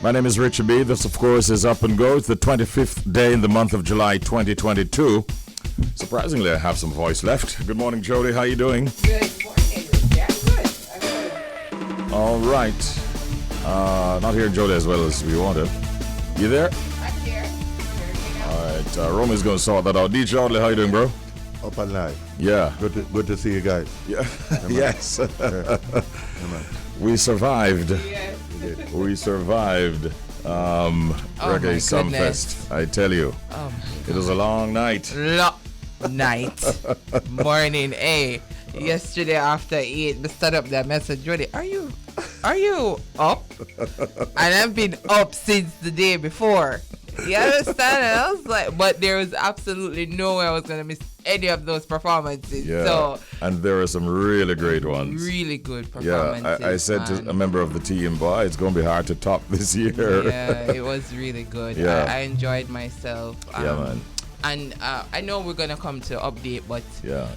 My name is Richie B. This, of course, is Up and Go. It's the 25th day in the month of July 2022. Surprisingly, I have some voice left. Good morning, Jody. How you doing? Good morning. Yeah, good. All right. Not hearing Jody as well as we wanted. You there? I'm here. All right. Romy's going to sort that out. DJ Audley, how you doing, bro? Up and live. Yeah. Good to see you guys. Yeah. Yes. Yeah. We survived. Yes. We survived Reggae Sumfest. I tell you. Oh it was a long night. Night. Morning. Hey, yesterday after 8, we stood up there and message Jody, are you up? And I've been up since the day before. You understand? And I was like, but there was absolutely no way I was going to miss any of those performances. Yeah. So, and there are some really great ones. Really good performances. Yeah, I said to a member of the team, boy, it's going to be hard to top this year. Yeah, it was really good. Yeah. I enjoyed myself. Yeah, man. And I know we're going to come to update, but yeah.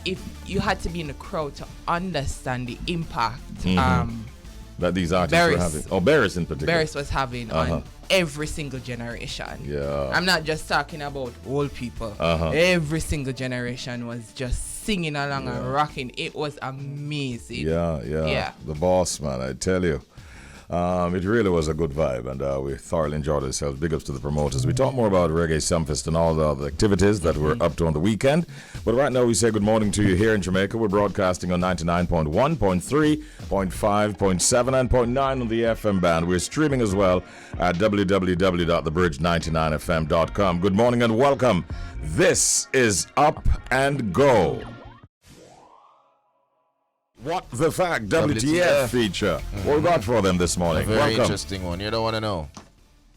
If you had to be in the crowd to understand the impact that these artists were having. Oh, Barris in particular. Barris was having on every single generation. Yeah. I'm not just talking about old people. Every single generation was just singing along and rocking. It was amazing. Yeah. The boss, man, I tell you. It really was a good vibe, and we thoroughly enjoyed ourselves. Big ups to the promoters. We talk more about Reggae Sumfest and all the other activities that we're up to on the weekend. But right now, we say good morning to you here in Jamaica. We're broadcasting on 99.1, 0.3, 0.5, 0.7, and 0.9 on the FM band. We're streaming as well at www.thebridge99fm.com. Good morning and welcome. This is Up and Go. What the fact? WTF feature. What we got for them this morning? A very Welcome. interesting one. You don't want to know.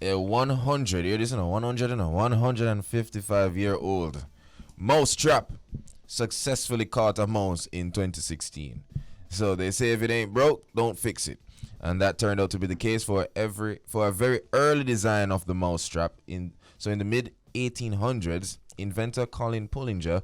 A 155-year-old mousetrap successfully caught a mouse in 2016. So they say if it ain't broke, don't fix it. And that turned out to be the case for a very early design of the mousetrap. In the mid 1800s, inventor Colin Pullinger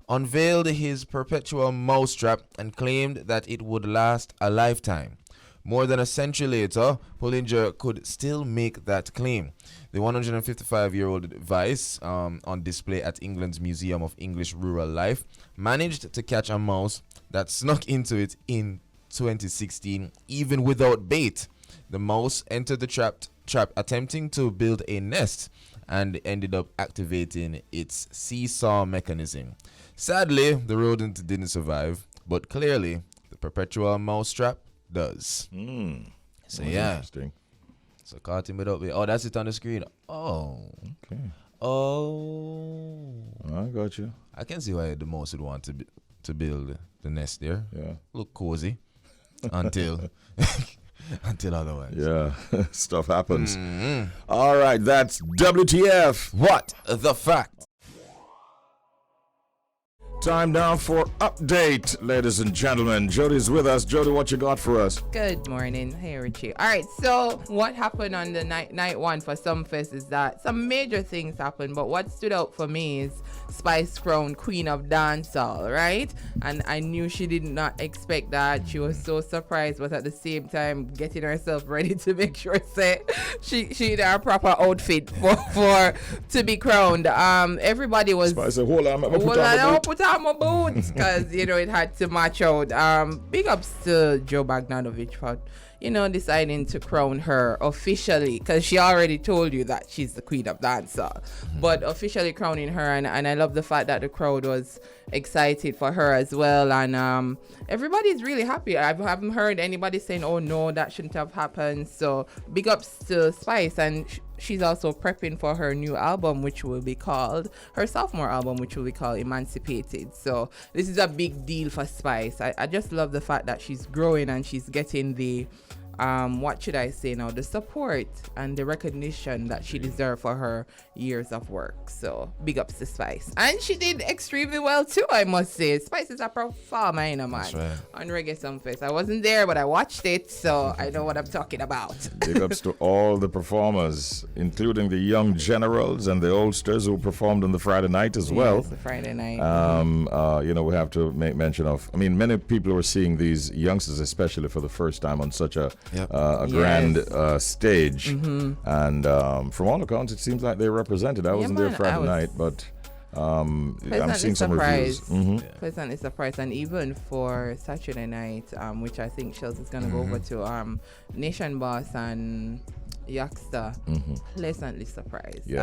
unveiled his Perpetual Mousetrap and claimed that it would last a lifetime. More than a century later, Pullinger could still make that claim. The 155-year-old device, on display at England's Museum of English Rural Life, managed to catch a mouse that snuck into it in 2016, even without bait. The mouse entered the trap attempting to build a nest and ended up activating its seesaw mechanism. Sadly, the rodent didn't survive, but clearly the Perpetual Mousetrap does. So yeah. Interesting. So caught him without. Oh, that's it on the screen. Oh. Okay. Oh. I got you. I can see why the mouse would want to build the nest there. Yeah. Look cozy until otherwise. Yeah. Stuff happens. All right. That's WTF. What the fact? Time now for update, ladies and gentlemen. Jody's with us. Jody, what you got for us? Good morning. Hey, Richie. All right, so what happened on the night one for Sumfest is that some major things happened, but what stood out for me is Spice crowned Queen of Dancehall, right? And I knew she did not expect that. She was so surprised, but at the same time getting herself ready to make sure she in her proper outfit for to be crowned. Everybody was. Spice said, hold on, put on my boots, because it had to match out. Big ups to Joe Bogdanovich for deciding to crown her officially, because she already told you that she's the queen of dancehall, but officially crowning her, and I love the fact that the crowd was excited for her as well, and everybody's really happy. I haven't heard anybody saying, oh no, that shouldn't have happened. So big ups to Spice, and she's also prepping for her new album, which will be called her sophomore album, which will be called Emancipated. So this is a big deal for Spice. I just love the fact that she's growing and she's getting the the support and the recognition that she deserves for her years of work. So big ups to Spice, and she did extremely well too, I must say. Spice is a performer, man. That's right. On Reggae Sumfest. I wasn't there, but I watched it, so I know what I'm talking about. Big ups to all the performers, including the young generals and the oldsters who performed on the Friday night as well. Yes, the Friday night. We have to make mention of, many people were seeing these youngsters, especially for the first time, on such a a grand stage. And from all accounts, it seems like they represented. I wasn't there Friday night, but I'm seeing some reviews. Pleasantly surprised, and even for Saturday night, which I think Shells is going to go over to, Nation Boss and Youngster, pleasantly surprised.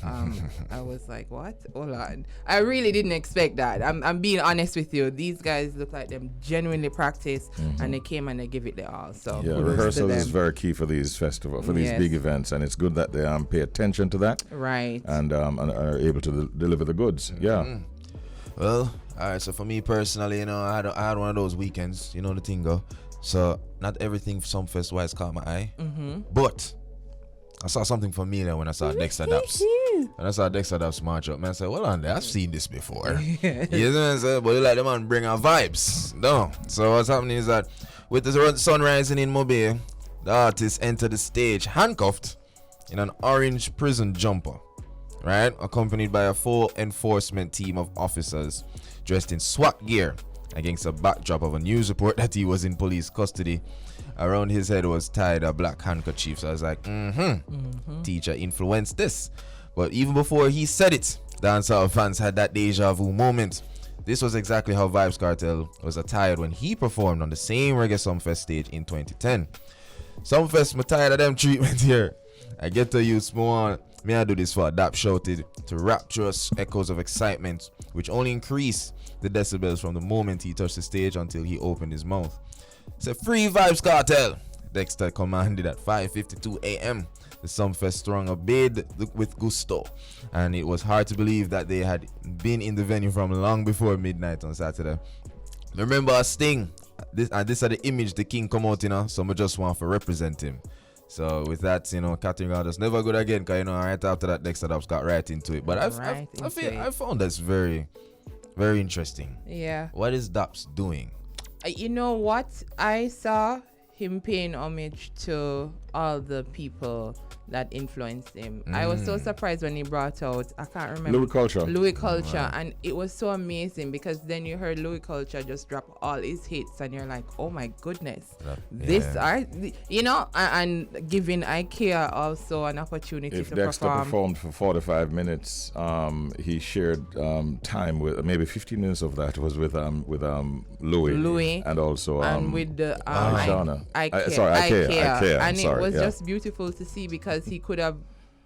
I was like, what? Hold on. I really didn't expect that. I'm being honest with you. These guys look like them genuinely practice, and they came and they give it their all. So rehearsal is very key for these festivals, for these big events, and it's good that they pay attention to that, right? And are able to deliver the goods. Yeah. Well, all right. So for me personally, I had one of those weekends. You know the thing, go. So not everything from Festival has caught my eye, but I saw something familiar when I saw Dexter Daps. And I saw Dexter Daps march up. Man, I said, well, on there, I've seen this before. You know what I'm saying? But you like the man bring our vibes. No. So what's happening is that with the sun rising in Mobile, the artist entered the stage handcuffed in an orange prison jumper, right? Accompanied by a full enforcement team of officers dressed in SWAT gear against a backdrop of a news report that he was in police custody. Around his head was tied a black handkerchief. So I was like, teacher influenced this. But even before he said it, dancehall fans had that deja vu moment. This was exactly how Vybz Kartel was attired when he performed on the same Reggae Sumfest stage in 2010. Sumfest, I'm tired of them treatment here. I get to use more. May I do this for Dap shouted to rapturous echoes of excitement, which only increased the decibels from the moment he touched the stage until he opened his mouth. Say, free Vybz Kartel, Dexter commanded at 5:52 a.m. The Sumfest throng obeyed with gusto, and it was hard to believe that they had been in the venue from long before midnight on Saturday. Remember a Sting, this are the image the king come out, so I just want to represent him. So with that, Catherine Gardner's never good again, because right after that Dexter Daps got right into it. But I found that's very, very interesting. Yeah. What is Daps doing? You know what? I saw him paying homage to all the people that influenced him. I was so surprised when he brought out, I can't remember. Louis Culture. And it was so amazing because then you heard Louis Culture just drop all his hits and you're like, oh my goodness. This art, and giving IKEA also an opportunity if to Dexter perform. performed for 45 minutes, he shared time with, maybe 15 minutes of that was with Louis. And also and with the IKEA. And it was just beautiful to see because he could have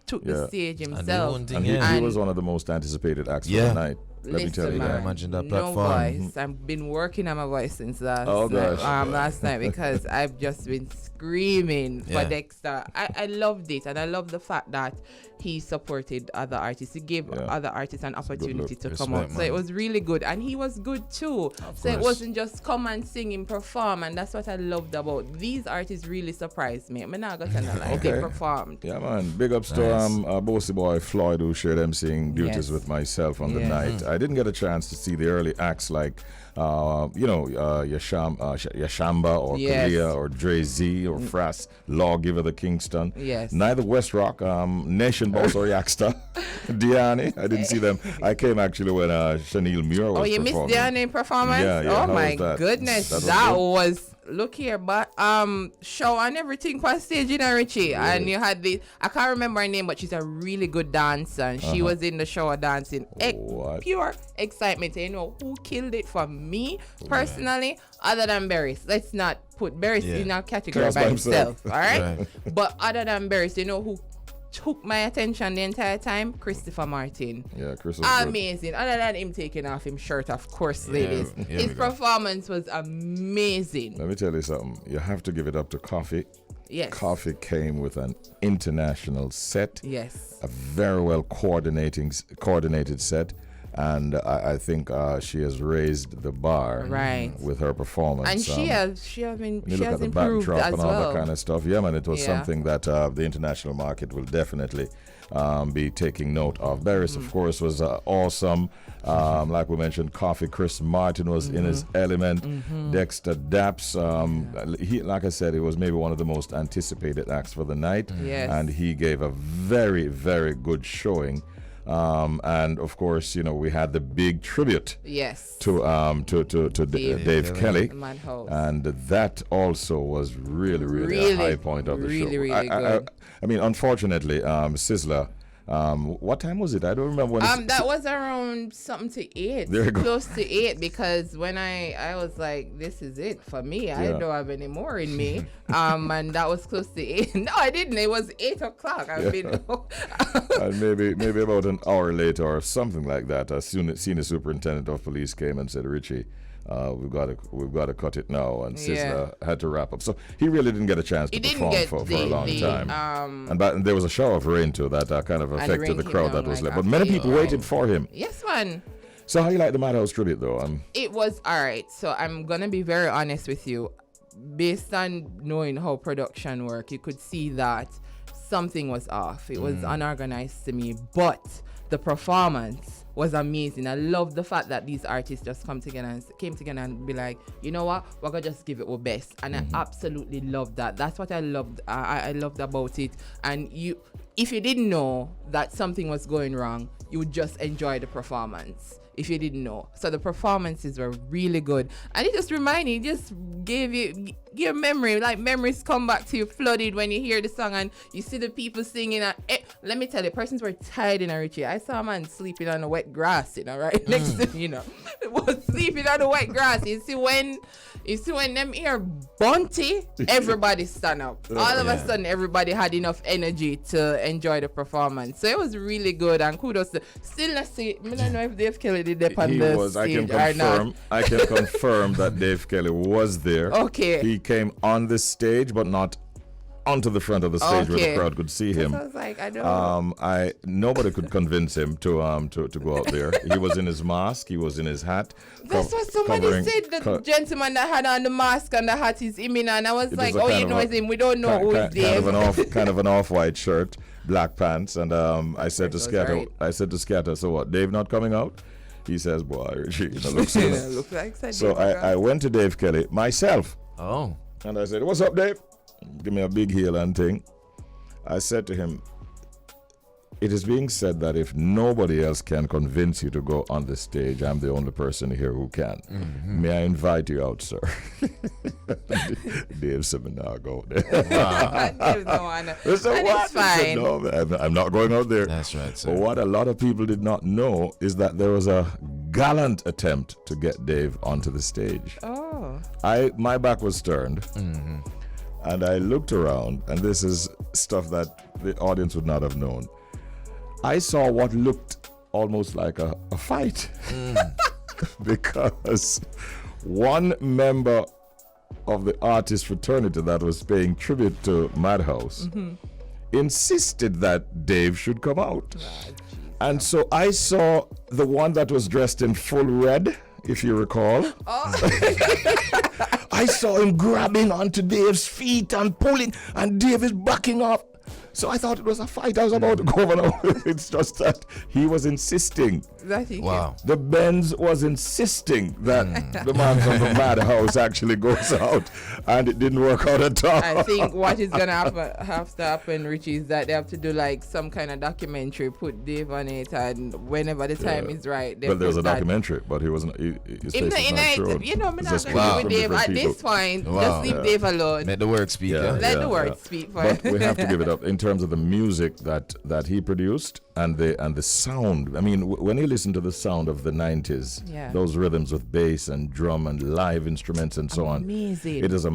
took the stage himself. And he was one of the most anticipated acts for the night. Let me tell you that. Imagine that no platform. voice. I've been working on my voice since last night because I've just been screaming for Dexter. I loved it, and I love the fact that he supported other artists. He gave other artists an opportunity to come out. So it was really good, and he was good too. So it wasn't just come and sing and perform, and that's what I loved about these artists. Really surprised me. I'm not gonna lie, they performed. Yeah, man. Big ups to Bossy Boy Floyd, who shared emceeing duties with myself on the night. I didn't get a chance to see the early acts like Yashamba or Kalia or Dre Z or Frass, Lawgiver the Kingston. Yes. Neither West Rock, Nation Boss or Yaxter, Diani. I didn't see them. I came actually when Chanel Muir was performing. Oh, you missed Diani performance? Yeah. Oh my goodness. That was look here, but show and everything on stage, Richie. And you had I can't remember her name, but she's a really good dancer. And she was in the show dancing. Pure excitement. Who killed it for me personally, other than Barris? Let's not put Barris in a category by himself. All right? But other than Barris, who took my attention the entire time? Christopher Martin. Yeah, Chris was amazing. Other than him taking off his shirt, of course, ladies. His performance was amazing. Let me tell you something. You have to give it up to Coffee. Yes. Coffee came with an international set. Yes. A very well coordinated set. And I think she has raised the bar with her performance. And she has improved backdrop as and all well. that kind of stuff. Yeah, man, it was something that the international market will definitely be taking note of. Barris, of course, was awesome. Like we mentioned, Coffee Chris Martin was in his element. Dexter Daps, like I said, it was maybe one of the most anticipated acts for the night. Yes. And he gave a very, very good showing. And of course, we had the big tribute Yes. to Dave Kelly. The Madhouse. And that also was really a high point of the show. Really good. I mean, unfortunately, Sizzler, what time was it? I don't remember when. That was around something to 8. There you go. Close to 8, because when I was like, this is it for me. I Yeah. don't have any more in me. And that was close to 8. No, I didn't. It was 8 o'clock. I've been. And maybe about an hour later or something like that, a senior superintendent of police came and said, Richie, we've got to cut it now, and Sizzler had to wrap up. So he really didn't get a chance to perform for a long time. And there was a shower of rain too that kind of affected the crowd that was left. But many people waited for him. Yes, man. So how you like the Madhouse tribute though? It was all right. So I'm gonna be very honest with you. Based on knowing how production work, you could see that something was off. It was unorganized to me, but the performance was amazing. I love the fact that these artists just came together and be like, you know what, we're gonna just give it our best. And I absolutely loved that. That's what I loved. I loved about it. And if you didn't know that something was going wrong, you would just enjoy the performance. If you didn't know. So the performances were really good. And it just reminded, just gave you your memory, like memories come back to you flooded when you hear the song and you see the people singing. And let me tell you, persons were tired in Richie. I saw a man sleeping on the wet grass, right next to it was sleeping on the wet grass. You see when them hear Bunty, everybody stand up. All of a sudden, everybody had enough energy to enjoy the performance. So it was really good, and kudos to still not see. I don't know if Dave Kelly did that on the stage or not. I can confirm that Dave Kelly was there. Okay. He came on the stage, but not onto the front of the stage where the crowd could see him. I was like, I don't. Nobody could convince him to go out there. He was in his mask. He was in his hat. That's what somebody said. The gentleman that had on the mask and the hat is him, and I was like, you know it's him. We don't know who is there. Kind of an off-white shirt, black pants, and I said to Scatter, so what? Dave not coming out? He says, boy, looks like so I went to Dave Kelly myself. Oh. And I said, what's up, Dave? Give me a big heel and thing. I said to him, it is being said that if nobody else can convince you to go on the stage, I'm the only person here who can. May I invite you out, sir? Dave said, no, go there. Dave don't wanna. It's fine. No, I'm not going out there. That's right, sir. But what a lot of people did not know is that there was a gallant attempt to get Dave onto the stage. Oh. My back was turned. And I looked around, and this is stuff that the audience would not have known. I saw what looked almost like a fight because one member of the artist fraternity that was paying tribute to Madhouse insisted that Dave should come out. And so I saw the one that was dressed in full red, if you recall. I saw him grabbing onto Dave's feet and pulling, and Dave is backing off. So I thought it was a fight. I was about to go over now. It's just that he was insisting. Wow. The Benz was insisting that the man from the Madhouse actually goes out, and it didn't work out at all. I think what is going to have to happen, Richie, is that they have to do like some kind of documentary, put Dave on it, and whenever the time is right. Well, there's a documentary, but he wasn't. His face was not shown. You know, I'm not going to with Dave at this point. Just leave Dave alone. Let the word speak. Let the word speak for But we have to give it up in terms of the music that he produced and the sound. I mean, when you listen to the sound of the 90s, those rhythms with bass and drum and live instruments and so on, it is a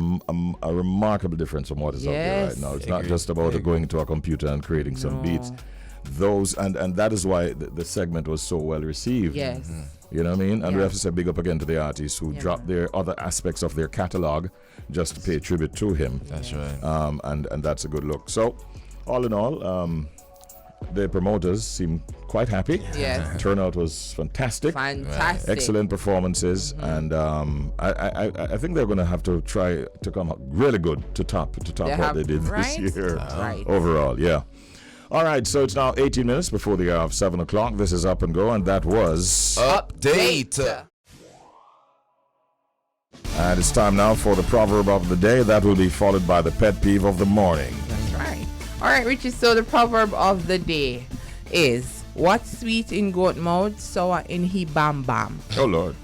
remarkable difference from what is out there right now. It's not just about going into a computer and creating some beats. Those and that is why the segment was so well received. Yes. You know what I mean? And we have to say big up again to the artists who dropped their other aspects of their catalog just to pay tribute to him. That's right. And that's a good look. So, all in all, the promoters seem quite happy. Yes. Turnout was fantastic. Fantastic. Excellent performances, and I think they're going to have to try to come up really good to top what they did this year overall. Yeah. All right, so it's now 18 minutes before the hour of 7 o'clock. This is Up and Go, and that was Update. And it's time now for the proverb of the day. That will be followed by the pet peeve of the morning. That's right. All right, Richie, so the proverb of the day is, What's sweet in goat mouth, sour in he bam bam. Oh, Lord.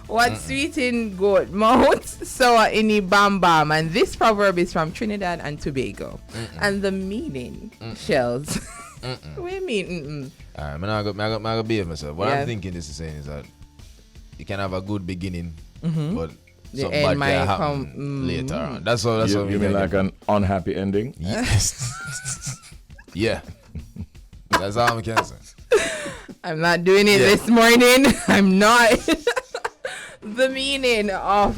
What's sweet in goat mouth, sour in he bam bam. And this proverb is from Trinidad and Tobago. And the meaning, Shells. What do you mean? All right, I'm gonna behave myself. What Yeah. I'm thinking this is saying is that you can have a good beginning, but The something end bad might can come, happen later on. That's all. That's all. You mean like an unhappy ending? Yes. Yeah. That's all I can say. I'm not doing it Yeah. this morning. I'm not. The meaning of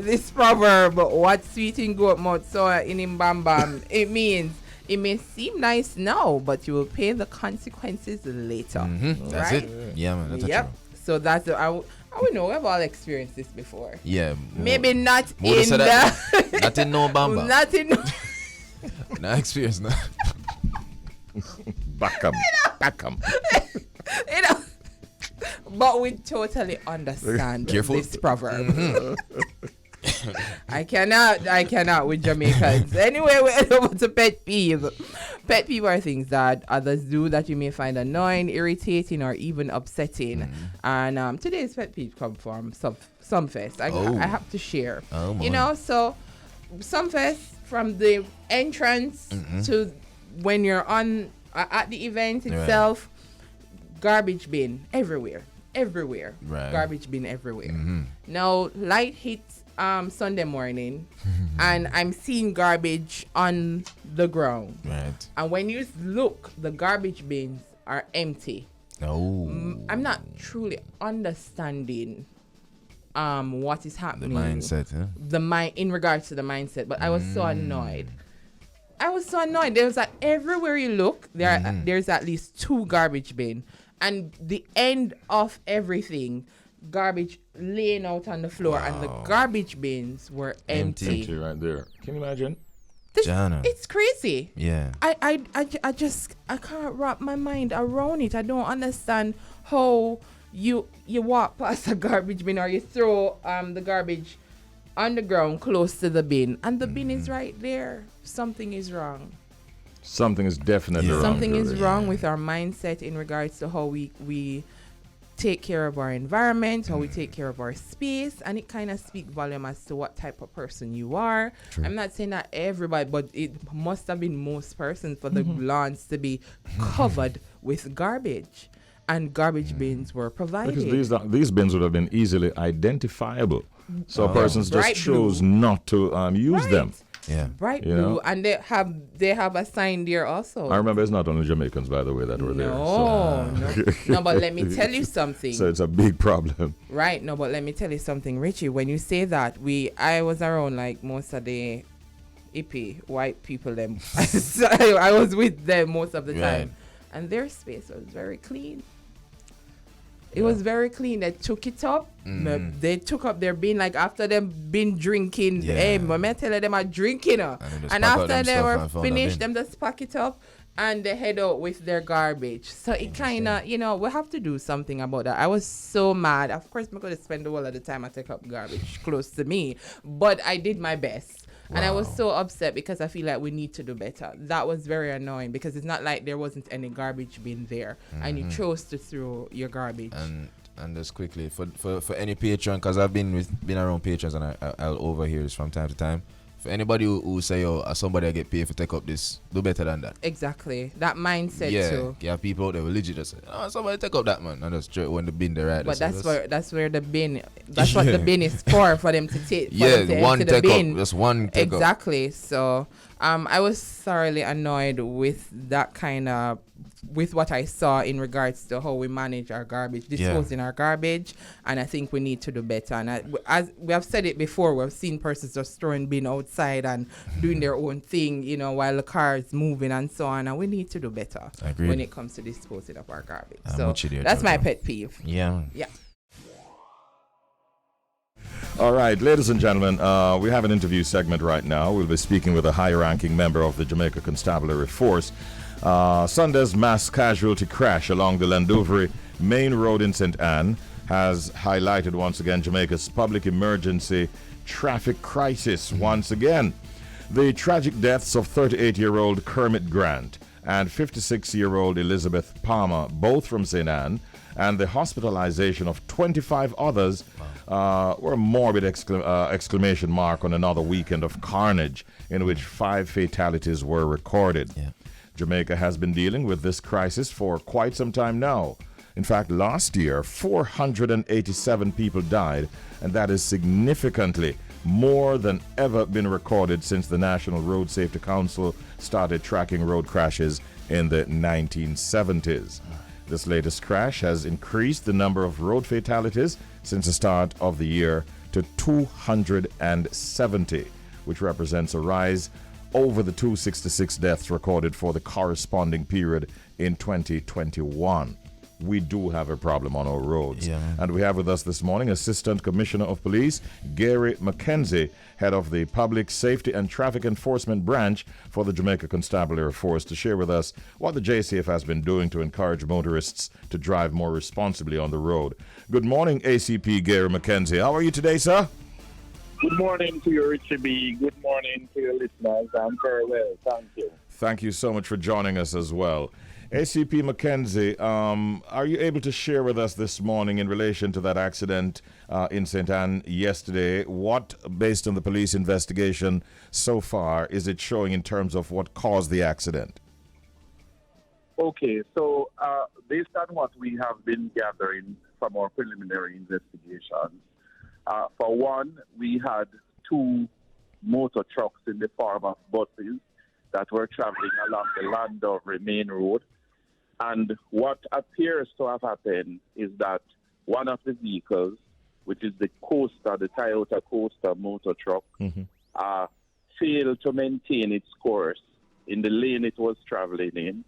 this proverb, what's sweet in goat mouth, sour in him bam bam, it means it may seem nice now, but you will pay the consequences later. That's Right? it. Yeah, man. That's Yep. true. So that's I would know. We've all experienced this before. Yeah. Maybe not More in so the that- not in no bamba. not in No experience now. Back 'em. you know. But we totally understand Careful. this proverb. I cannot with Jamaicans. Anyway, we head over to pet peeve. Pet peeve are things that others do that you may find annoying, irritating, or even upsetting. And today's pet peeve come from Sumfest. I have to share. Oh, you man. know, so Sumfest, from the entrance to when you're on at the event itself, garbage bin everywhere. Right. Garbage bin everywhere. Now light hits Sunday morning and I'm seeing garbage on the ground, Right. and when you look, the garbage bins are empty. No. I'm not truly understanding what is The happening, mindset, huh? in regards to the mindset, but I was so annoyed. There was like everywhere you look, there's at least 2 garbage bin, and the end of everything, garbage laying out on the floor, and the garbage bins were empty. Empty right there. Can you imagine? Jana. It's crazy. Yeah. I can't wrap my mind around it. I don't understand how you walk past a garbage bin or you throw the garbage on the ground close to the bin, and the bin is right there. Something is wrong. Something is definitely wrong. Something is Julie. wrong with our mindset in regards to how we take care of our environment, how we take care of our space, and it kind of speaks volume as to what type of person you are. True. I'm not saying that everybody, but it must have been most persons for the lawns to be covered with garbage, and garbage bins were provided. Because these bins would have been easily identifiable. So persons just Bright chose blue. not to use them. Yeah. Bright You blue, know? and they have a sign there also. I remember it's not only Jamaicans, by the way, that were there. No, but let me tell you something. So it's a big problem. Right, no, but let me tell you something, Richie. When you say that, I was around like most of the hippie white people. Them, so I was with them most of the Right. time, and their space was very clean. It was very clean. They took it up. They took up their bin like after them been drinking. Yeah. Hey, when I tell them I'm drinking, And they just and pack out after them they stuff were and found a finished, bin. them just pack it up and they head out with their garbage. So it kind of, we have to do something about that. I was so mad. Of course, I'm going to spend the whole of the time I take up garbage close to me, but I did my best. And I was so upset because I feel like we need to do better. That was very annoying because it's not like there wasn't any garbage bin there and you chose to throw your garbage. And just quickly for any patron, because I've been around patrons and I'll overhear this from time to time. For anybody who say, somebody I get paid for take up this, do better than that. Exactly. That mindset Yeah, too. yeah. People out there will legit just say, somebody take up that, man, and just throw it when the bin there, right? But So that's where the bin. That's what the bin is for them to take. For them to one empty the take bin. up, just one take up. Exactly. So I was thoroughly annoyed with that kind of with what I saw in regards to how we manage our garbage, disposing our garbage, and I think we need to do better. And as we have said it before, we've seen persons just throwing bin outside and doing their own thing, while the car is moving and so on. And we need to do better Agreed. when it comes to disposing of our garbage. I'm So with you there, that's my Jojo. pet peeve. Yeah. Yeah. All right, ladies and gentlemen, we have an interview segment right now. We'll be speaking with a high-ranking member of the Jamaica Constabulary Force. Sunday's mass-casualty crash along the Llandovery main road in St. Anne has highlighted once again Jamaica's public emergency traffic crisis once again. The tragic deaths of 38-year-old Kermit Grant and 56-year-old Elizabeth Palmer, both from St. Anne, and the hospitalization of 25 others were a morbid exclamation mark on another weekend of carnage in which 5 fatalities were recorded. Yeah. Jamaica has been dealing with this crisis for quite some time now. In fact, last year, 487 people died, and that is significantly more than ever been recorded since the National Road Safety Council started tracking road crashes in the 1970s. This latest crash has increased the number of road fatalities since the start of the year to 270, which represents a rise over the 266 deaths recorded for the corresponding period in 2021. We do have a problem on our roads. Yeah. And we have with us this morning Assistant Commissioner of Police Gary McKenzie, head of the Public Safety and Traffic Enforcement Branch for the Jamaica Constabulary Force, to share with us what the JCF has been doing to encourage motorists to drive more responsibly on the road. Good morning, ACP Gary McKenzie. How are you today, sir? Good morning to you, Richie B. Good morning to your listeners. I'm very well. Thank you. Thank you so much for joining us as well. ACP McKenzie, are you able to share with us this morning in relation to that accident in St. Anne yesterday? What, based on the police investigation so far, is it showing in terms of what caused the accident? Okay, so based on what we have been gathering from our preliminary investigations, for one, we had 2 motor trucks in the form of buses that were traveling along the Llandovery main road. And what appears to have happened is that one of the vehicles, which is the Coaster, the Toyota Coaster motor truck, failed to maintain its course in the lane it was traveling in.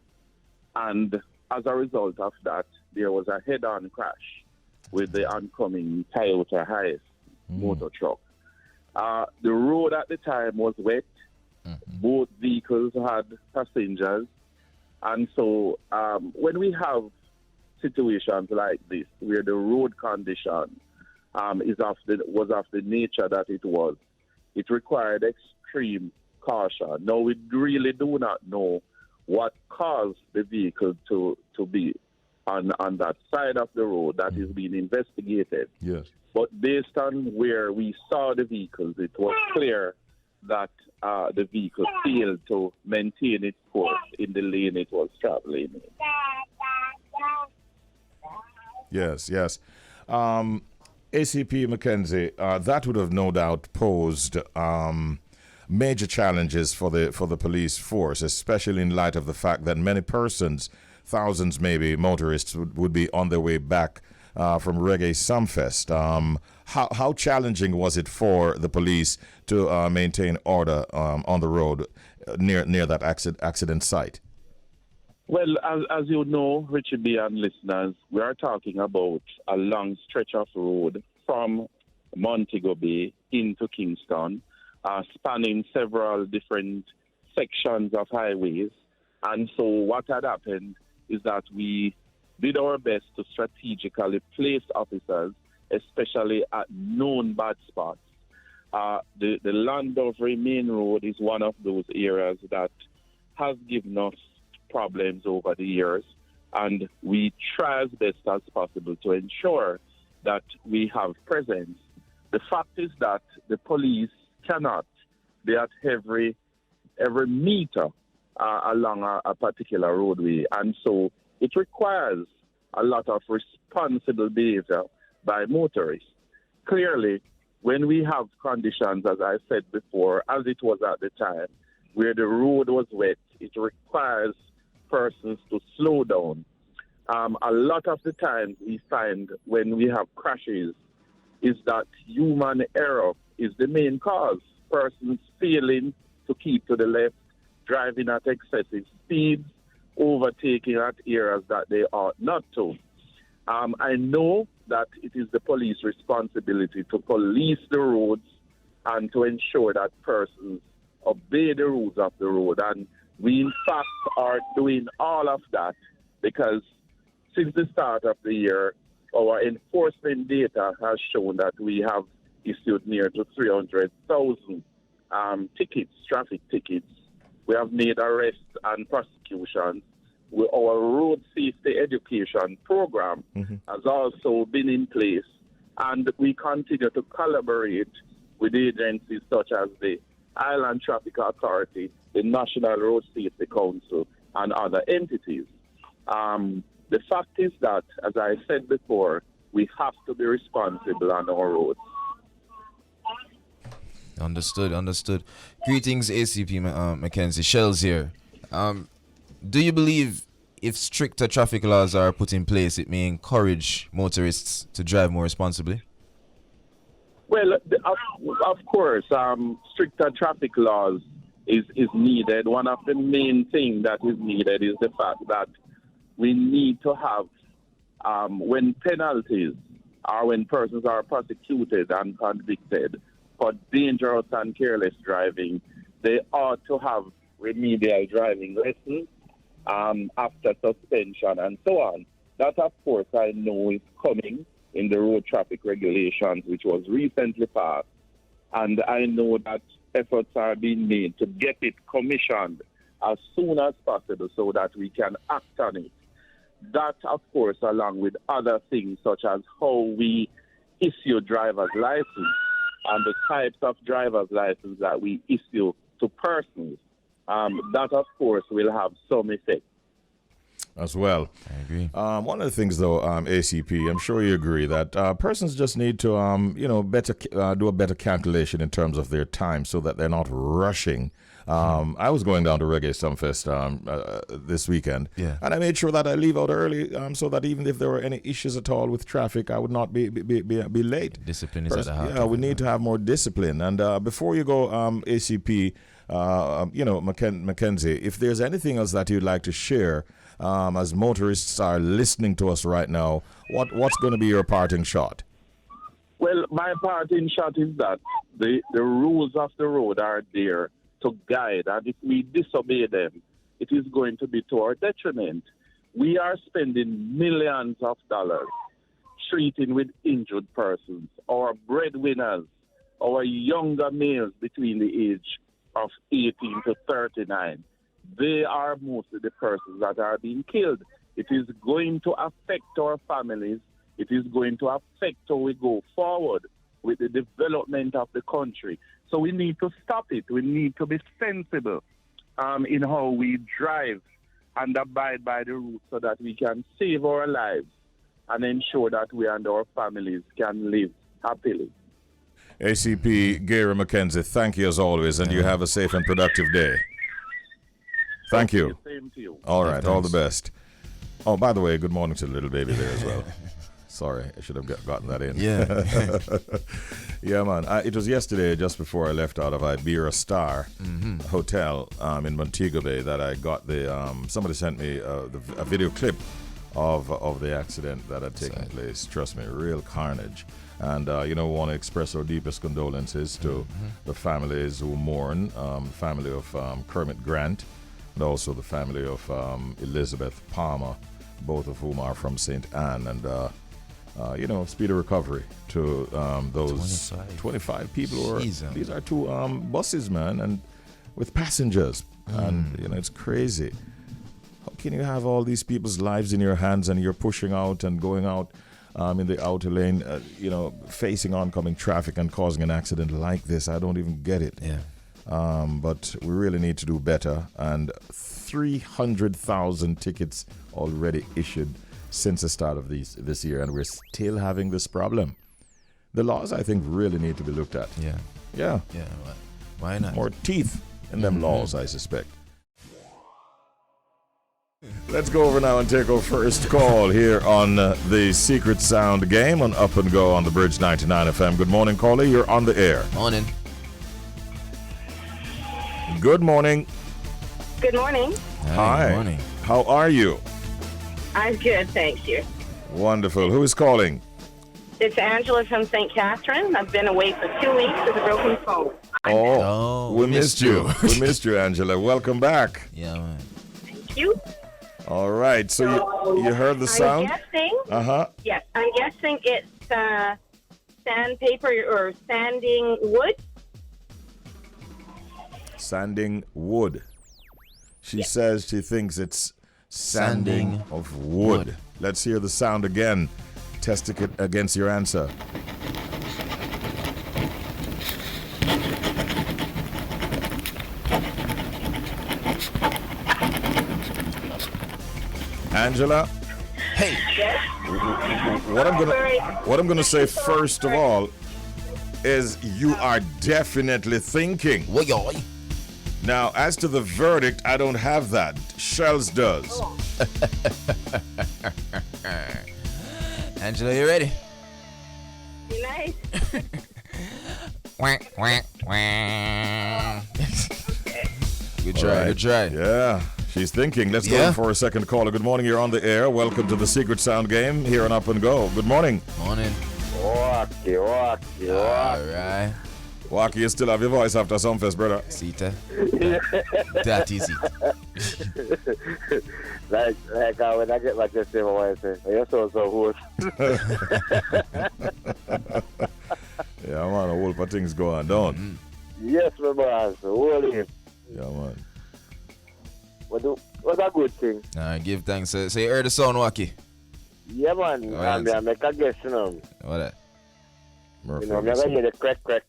And as a result of that, there was a head-on crash with the oncoming Toyota Hiace motor truck. The road at the time was wet. Both vehicles had passengers. And so when we have situations like this, where the road condition was of the nature that it was, it required extreme caution. Now, we really do not know what caused the vehicle to be on that side of the road. That is being investigated. Yes. But based on where we saw the vehicles, it was clear that the vehicle failed to maintain its course in the lane it was traveling in. Yes. ACP McKenzie, that would have no doubt posed major challenges for the police force, especially in light of the fact that many persons, thousands maybe, motorists would be on their way back from Reggae Sumfest. How challenging was it for the police to maintain order on the road near that accident site? Well, as you know, Richie B and listeners, we are talking about a long stretch of road from Montego Bay into Kingston, spanning several different sections of highways. And so what had happened is that we did our best to strategically place officers, especially at known bad spots. The Llandovery main road is one of those areas that has given us problems over the years, and we try as best as possible to ensure that we have presence. The fact is that the police cannot be at every meter along a particular roadway, and so it requires a lot of responsible behavior by motorists. Clearly, when we have conditions, as I said before, as it was at the time, where the road was wet, it requires persons to slow down. A lot of the times we find when we have crashes is that human error is the main cause. Persons failing to keep to the left, driving at excessive speeds, overtaking at areas that they ought not to. I know that it is the police responsibility to police the roads and to ensure that persons obey the rules of the road. And we, in fact, are doing all of that because since the start of the year, our enforcement data has shown that we have issued near to 300,000 tickets, traffic tickets. We have made arrests and prosecuted prosecutions, our road safety education program has also been in place, and we continue to collaborate with agencies such as the Island Traffic Authority, the National Road Safety Council, and other entities. The fact is that, as I said before, we have to be responsible on our roads. Understood. Greetings, ACP McKenzie. Shells here. Do you believe if stricter traffic laws are put in place, it may encourage motorists to drive more responsibly? Well, of course, stricter traffic laws is needed. One of the main things that is needed is the fact that we need to have, when penalties or when persons are prosecuted and convicted for dangerous and careless driving, they ought to have remedial driving lessons after suspension and so on. That, of course, I know is coming in the road traffic regulations, which was recently passed. And I know that efforts are being made to get it commissioned as soon as possible so that we can act on it. That, of course, along with other things such as how we issue driver's license and the types of driver's license that we issue to persons, that, of course, will have some effect. As well. I agree. One of the things, though, ACP, I'm sure you agree that persons just need to, better do a better calculation in terms of their time so that they're not rushing. I was going down to Reggae Sumfest this weekend, and I made sure that I leave out early so that even if there were any issues at all with traffic, I would not be late. Discipline is at the heart. Yeah, we need to have more discipline. And before you go, ACP, McKenzie, if there's anything else that you'd like to share, as motorists are listening to us right now, what's going to be your parting shot? Well, my parting shot is that the rules of the road are there to guide, and if we disobey them, it is going to be to our detriment. We are spending millions of dollars treating with injured persons, our breadwinners, our younger males between the age of 18 to 39. They are mostly the persons that are being killed. It is going to affect our families. It is going to affect how we go forward with the development of the country. So we need to stop it. We need to be sensible in how we drive and abide by the rules so that we can save our lives and ensure that we and our families can live happily. ACP Gary McKenzie, thank you as always, and you have a safe and productive day. Thank you. Same to you. All right, all the best. Oh, by the way, good morning to the little baby there as well. Sorry, I should have gotten that in. Yeah. Yeah, man. It was yesterday, just before I left out of Iberia Star Hotel in Montego Bay, that I got somebody sent me a video clip of the accident that had taken place. Trust me, real carnage. And, want to express our deepest condolences to the families who mourn, the family of Kermit Grant, and also the family of Elizabeth Palmer, both of whom are from St. Anne. And, speedy recovery to those 25 people. These are two buses, man, and with passengers. And, it's crazy. How can you have all these people's lives in your hands and you're pushing out and going out in the outer lane, facing oncoming traffic and causing an accident like this? I don't even get it. Yeah. But we really need to do better. And 300,000 tickets already issued since the start of this year, and we're still having this problem. The laws, I think, really need to be looked at. Yeah. Yeah. Yeah. Why not? More teeth in them laws, I suspect. Let's go over now and take our first call here on the Secret Sound game on Up and Go on the Bridge 99 FM. Good morning, caller. You're on the air. Morning. Good morning. Good morning. Hi. Good morning. How are you? I'm good, thank you. Wonderful. Who is calling? It's Angela from St. Catherine. I've been away for 2 weeks with a broken phone. Oh, we missed you. We missed you, Angela. Welcome back. Yeah, man. Thank you. All right. So you heard the sound? I'm guessing. Uh-huh. Yes, I'm guessing it's sandpaper or sanding wood. Sanding wood. She says she thinks it's sanding of wood. Let's hear the sound again. Test it against your answer. Angela? Hey. What I'm gonna say first of all is you are definitely thinking. Now, as to the verdict, I don't have that. Shells does. Angela, you ready? Nice. Good try, good try. Yeah, she's thinking. Let's go in for a second caller. Good morning, you're on the air. Welcome to the Secret Sound Game here on Up and Go. Good morning. Morning. Walkie. All right. Waki, you still have your voice after Sumfest, brother. Sita. That is it. like when I get like this, my wife says, "You're so host." Yeah, man, a whole lot of things going on. Yes, my boss. Hold it. Yeah, man. What's a good thing? All right, give thanks. So you heard the sound, Waki? Yeah, man. I make a guess, What that? I'm never hear the crack, but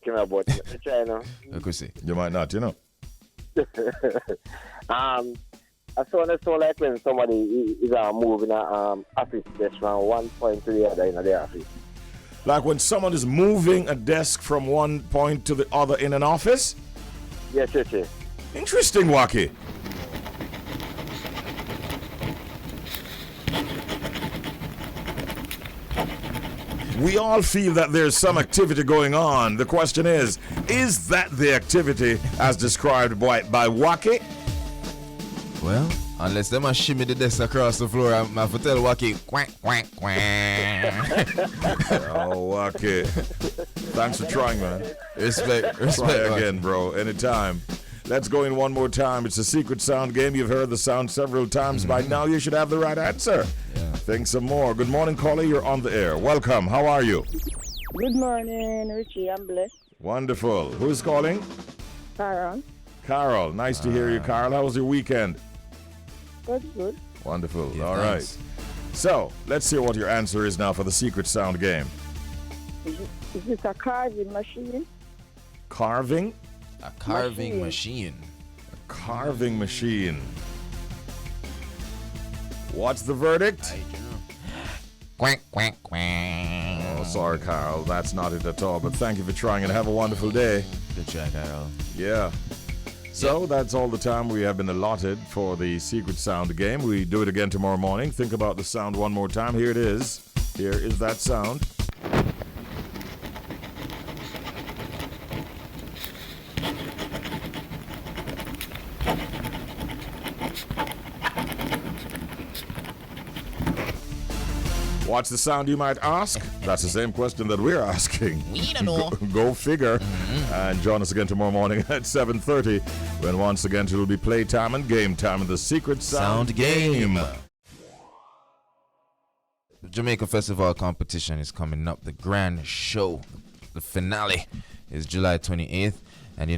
try, I could see. You might not, I saw like when somebody is moving a office desk from one point to the other in the office. Like when someone is moving a desk from one point to the other in an office? Yes. Interesting, Waki. We all feel that there's some activity going on. The question is that the activity as described by Waki? Well, unless them a shimmy the desk across the floor, I'm have to tell Waki, quack, quack, quack. Oh, Waki. Thanks for trying, man. Respect. Try again, bro. Anytime. Let's go in one more time. It's a secret sound game. You've heard the sound several times. By now, you should have the right answer. Yeah. Think some more. Good morning, caller. You're on the air. Welcome. How are you? Good morning, Richie. I'm blessed. Wonderful. Who's calling? Carol. Carol. Nice to hear you, Carol. How was your weekend? Good. Wonderful. Yeah, all thanks. right. So, let's hear what your answer is now for the secret sound game. Is this a carving machine? Carving? A carving machine. Carving machine. What's the verdict? Quack, quack, quack. Oh, sorry, Carl. That's not it at all. But thank you for trying and have a wonderful day. Good try, Carol. Yeah. So that's all the time we have been allotted for the secret sound game. We do it again tomorrow morning. Think about the sound one more time. Here it is. Here is that sound. What's the sound, you might ask? That's the same question that we're asking. We don't know. Go figure. And join us again tomorrow morning at 7:30 when once again it will be playtime and game time in the Secret Sound Game. The Jamaica Festival Competition is coming up. The grand show, the finale, is July 28th. And,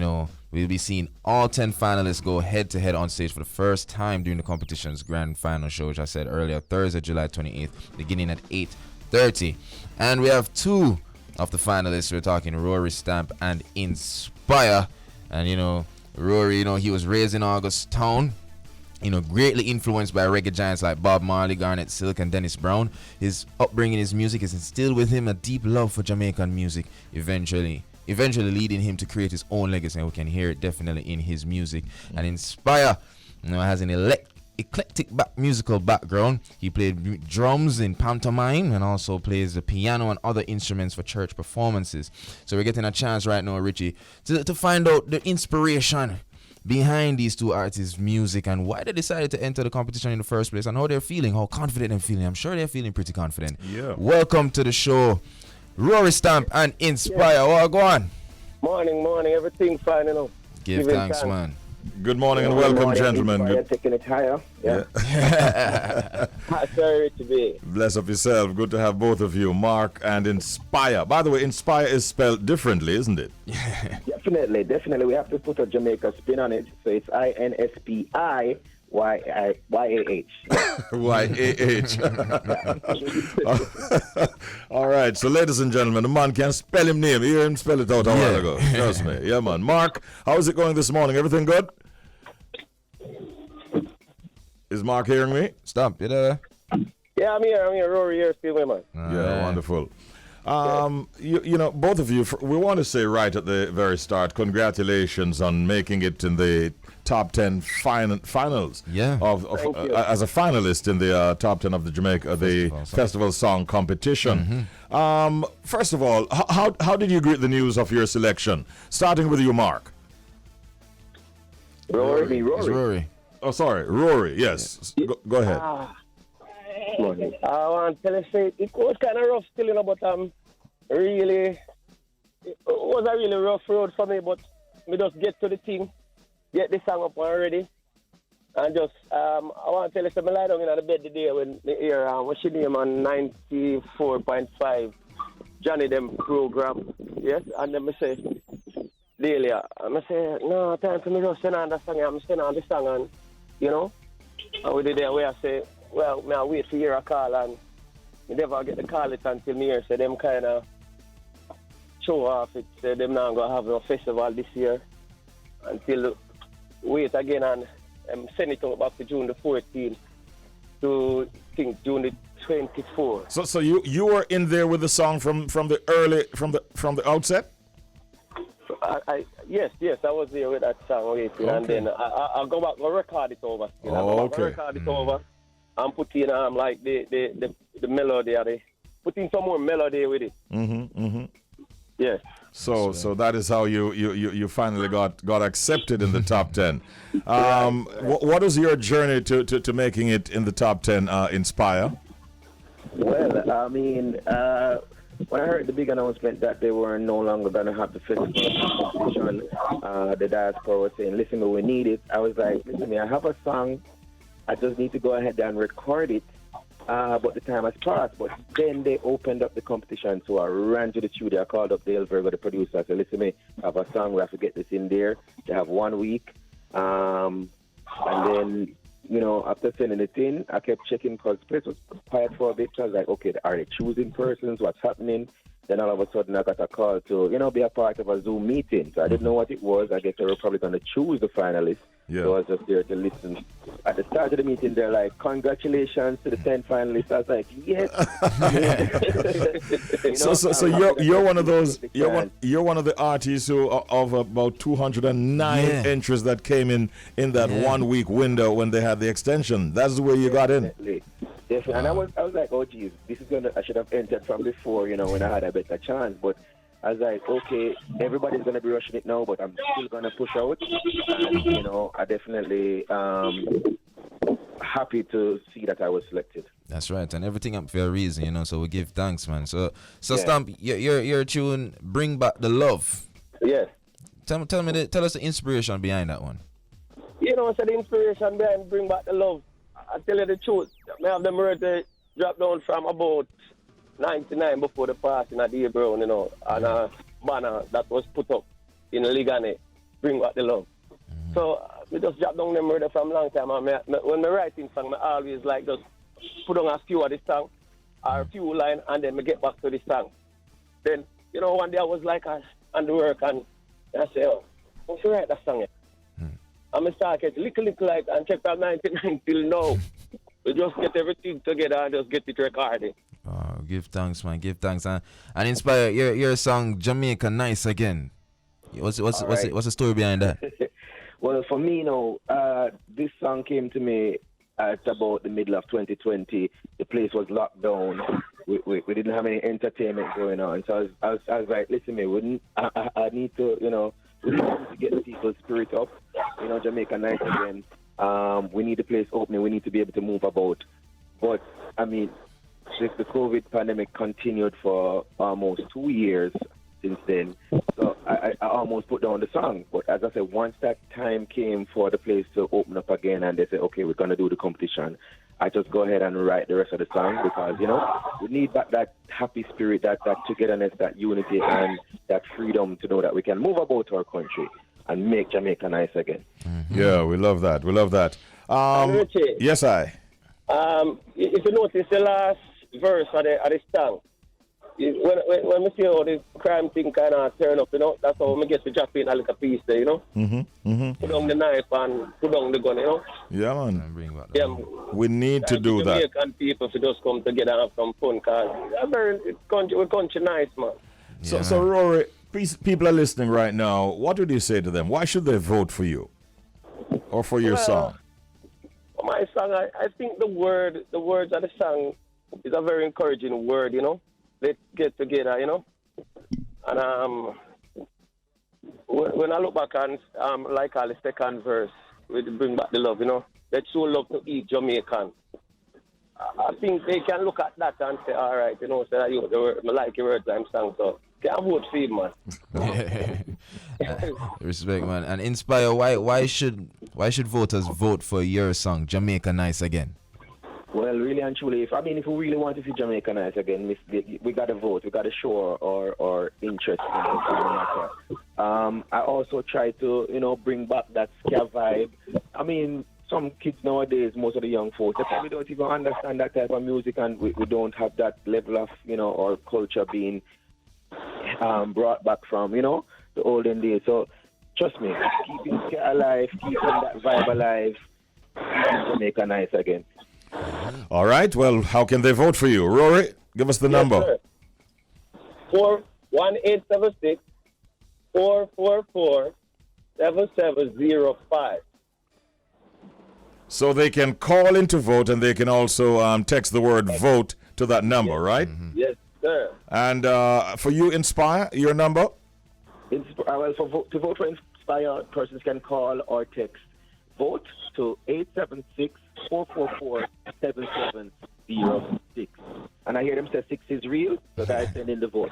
we'll be seeing all 10 finalists go head-to-head on stage for the first time during the competition's grand final show, which I said earlier, Thursday, July 28th, beginning at 8:30. And we have two of the finalists. We're talking Rory Stomp and Inspiyah. And, Rory, he was raised in August Town. Greatly influenced by reggae giants like Bob Marley, Garnet Silk, and Dennis Brown. His upbringing, his music has instilled with him a deep love for Jamaican music, eventually leading him to create his own legacy, and we can hear it definitely in his music. And Inspiyah, has an eclectic musical background. He played drums in pantomime and also plays the piano and other instruments for church performances. So we're getting a chance right now, Richie, to find out the inspiration behind these two artists' music and why they decided to enter the competition in the first place and how they're feeling, how confident they're feeling. I'm sure they're feeling pretty confident. Yeah. Welcome to the show, Rory Stomp and Inspiyah. What go on? Morning. Everything fine, Give thanks, man. Good morning and welcome, gentlemen. You're taking it higher. Yeah. Sorry, Richie B. Bless up yourself. Good to have both of you, Mark and Inspiyah. By the way, Inspiyah is spelled differently, isn't it? Yeah, Definitely. We have to put a Jamaica spin on it. So it's Inspiyah. YAH. YAH. All right, so ladies and gentlemen, the man can spell him name. You hear him spell it out a while ago. Trust me. Yeah, man. Mark, how is it going this morning? Everything good? Is Mark hearing me? Stomp, you there? Yeah, I'm here. Rory here, still with man. Yeah, wonderful. You know, both of you, we want to say right at the very start, congratulations on making it in the top 10 finals. Yeah. As a finalist in the top 10 of the Jamaica Festival Song Competition. First of all, how did you greet the news of your selection? Starting with you, Mark. Rory. It's Rory. Oh, sorry, Rory. Yes. Go ahead. I want to tell you, it was kind of rough still, but it was a really rough road for me, but we just get to the thing, get the song up already, and just, I want to tell you something, I lie down in the bed the day when the air, what's your name, on 94.5, Johnny them program, yes, and then I say, daily, I say, no, time for me to send on the song, I'm sending on the song, and, and we did there where I say, well, I wait for hear a call, and I never get the call it until me here, so them kind of show off it, say them not going to have a festival this year until wait again and send it out back to June the 14th to think June the 24th. So you were in there with the song from the outset? Yes, I was there with that song waiting, and then I'll go back and record it over. Record it over and put in like the melody, put in some more melody with it. Yes. So that is how you finally got accepted in the top 10. What was your journey to making it in the top 10, Inspiyah? Well, I mean, when I heard the big announcement that they were no longer going to have the festival competition, the diaspora was saying, listen, we need it. I was like, listen, I have a song. I just need to go ahead and record it. But the time has passed. But then they opened up the competition, so I ran to the studio. I called up Dale Virgo, the producer. I said, listen, I have a song. We have to get this in there. They have 1 week. And then, after sending it in, I kept checking because the place was quiet for a bit. So I was like, okay, are they choosing persons? What's happening? Then all of a sudden I got a call to, be a part of a Zoom meeting. So I didn't know what it was. I guess they were probably going to choose the finalists. Yeah. So I was just there to listen. At the start of the meeting, they're like, congratulations to the 10 finalists. I was like, yes. So you're one of those, you're one of the artists who of about 209 entries that came in that 1 week window when they had the extension. That's the way you got in. Definitely. And I was like, oh geez, I should have entered from before, when I had a better chance. But I was like, okay, everybody's gonna be rushing it now, but I'm still gonna push out. And I definitely happy to see that I was selected. That's right, and everything up for a reason, so we give thanks, man. So Stomp, your tune, Bring Back the Love. Yes. Tell us the inspiration behind that one. So the inspiration behind Bring Back the Love, I tell you the truth, I have the murder drop down from about 99 before the passing of D. Brown, and a banner that was put up in Ligane, Bring Back the Love. So we just drop down the murder from a long time. And when I writing song, I always like just put on a few of the song, or a few lines, and then I get back to the song. Then, one day I was like on the work, and I say, I should write that song yet. And I started little like, and check from 99 till now. We just get everything together and just get it recorded. Oh, give thanks, man. Give thanks. And Inspiyah, your song Jamaica Nice Again. What's the story behind that? Well, for me, this song came to me at about the middle of 2020. The place was locked down. We didn't have any entertainment going on. So I was like, listen, I need to, we need to get the people's spirit up. Jamaica Nice Again. We need the place opening. We need to be able to move about. But, the COVID pandemic continued for almost 2 years since then. So I I almost put down the song. But as I said, once that time came for the place to open up again and they said, okay, we're going to do the competition, I just go ahead and write the rest of the song because, we need back that happy spirit, that togetherness, that unity, and that freedom to know that we can move about our country and make Jamaica nice again. Mm-hmm. Yeah, we love that. We love that. Richie, Yes, I. if you notice the last verse of the song, when we see how the crime thing kind of turn up, that's how we get to drop in a little piece there, Put down the knife and put down the gun, Yeah, man. Yeah, We need to do that. Jamaican people to just come together and have some fun, because we're country nice, man. So Rory, people are listening right now. What would you say to them? Why should they vote for you or for your song? My song, I think the words of the song is a very encouraging word, Let's get together, And when I look back on, like all the second verse, we bring back the love, Let's show love to each Jamaican. I think they can look at that and say, all right, say that I like your words I'm song, so can I vote for you, man? Respect, man. And Inspiyah, why should voters vote for your song, Jamaica Nice Again? Well, really and truly, if we really want to see Jamaica nice again, we got to vote. We got to show our interest in the matter. I also try to, bring back that ska vibe. Some kids nowadays, most of the young folks, they probably don't even understand that type of music, and we don't have that level of, our culture being brought back from, the olden days. So, trust me, keeping ska alive, keeping that vibe alive, Jamaica nice again. All right. Well, how can they vote for you? Rory, give us the number. 41876 444 7705. So they can call in to vote, and they can also text the word vote to that number, right? Mm-hmm. Yes, sir. And for you, Inspiyah, your number? To vote for Inspiyah, persons can call or text vote to 876-444-7706. And I hear them say 6 is real, so guys send in the vote.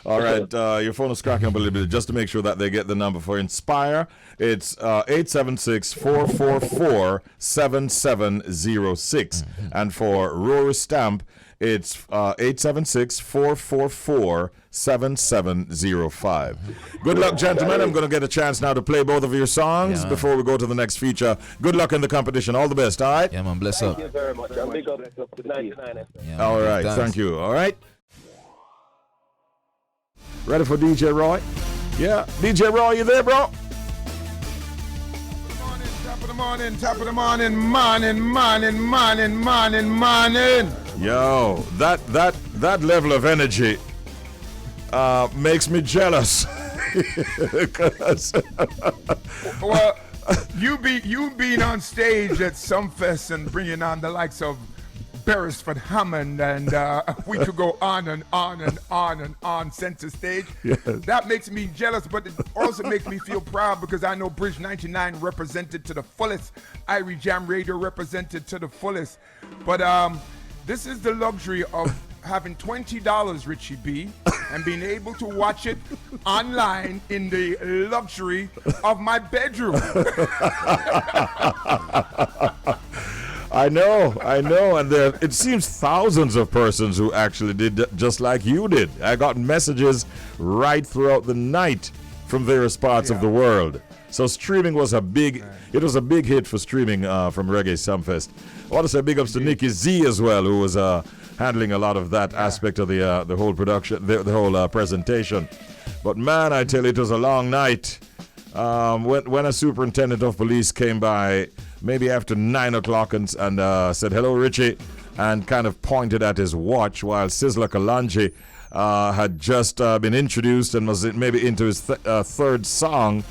All right, your phone is cracking up a little bit. Just to make sure that they get the number for Inspiyah, it's 876-444-7706. And for Rory Stomp, it's 876-444-7705. Good luck, gentlemen. I'm going to get a chance now to play both of your songs before we go to the next feature. Good luck in the competition. All the best, all right? Yeah, man. Bless up. Thank you very much. I'm big up to 99. Yeah, all right, thanks. thank you. All right. Ready for DJ Roy? Yeah. DJ Roy, you there, bro? Top of the morning. Yo, that level of energy makes me jealous. Well, you being on stage at Sumfest and bringing on the likes of Beresford Hammond, and we could go on and on and on and on center stage. Yes. That makes me jealous, but it also makes me feel proud because I know Bridge 99 represented to the fullest, Irie Jam Radio represented to the fullest. But this is the luxury of having $20, Richie B, and being able to watch it online in the luxury of my bedroom. I know, and it seems thousands of persons who actually did just like you did. I got messages right throughout the night from various parts of the world. So streaming was a big hit for streaming from Reggae Sumfest. I want to say big ups to Nikki Z as well, who was handling a lot of that aspect of the whole production, the whole presentation. But man, I tell you, it was a long night. When a superintendent of police came by, maybe after 9 o'clock, and said, "Hello, Richie," and kind of pointed at his watch while Sizzla Kalonji had just been introduced and was maybe into his third song.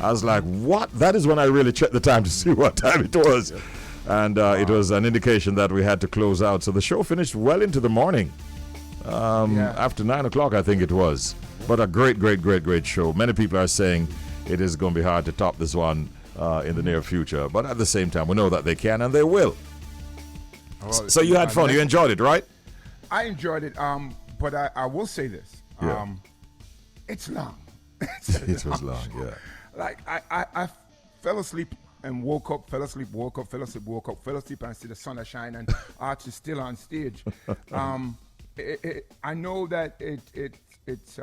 I was like, what? That is when I really checked the time to see what time it was. And it was an indication that we had to close out. So the show finished well into the morning. After 9 o'clock, I think it was. But a great show. Many people are saying it is going to be hard to top this one in the near future. But at the same time, we know that they can and they will. So you had fun. You enjoyed it, right? I enjoyed it. But I will say this. It's long. It was long, yeah. Like I fell asleep and woke up, fell asleep, woke up, fell asleep, woke up, fell asleep, and I see the sun shine and artists still on stage. I know that it's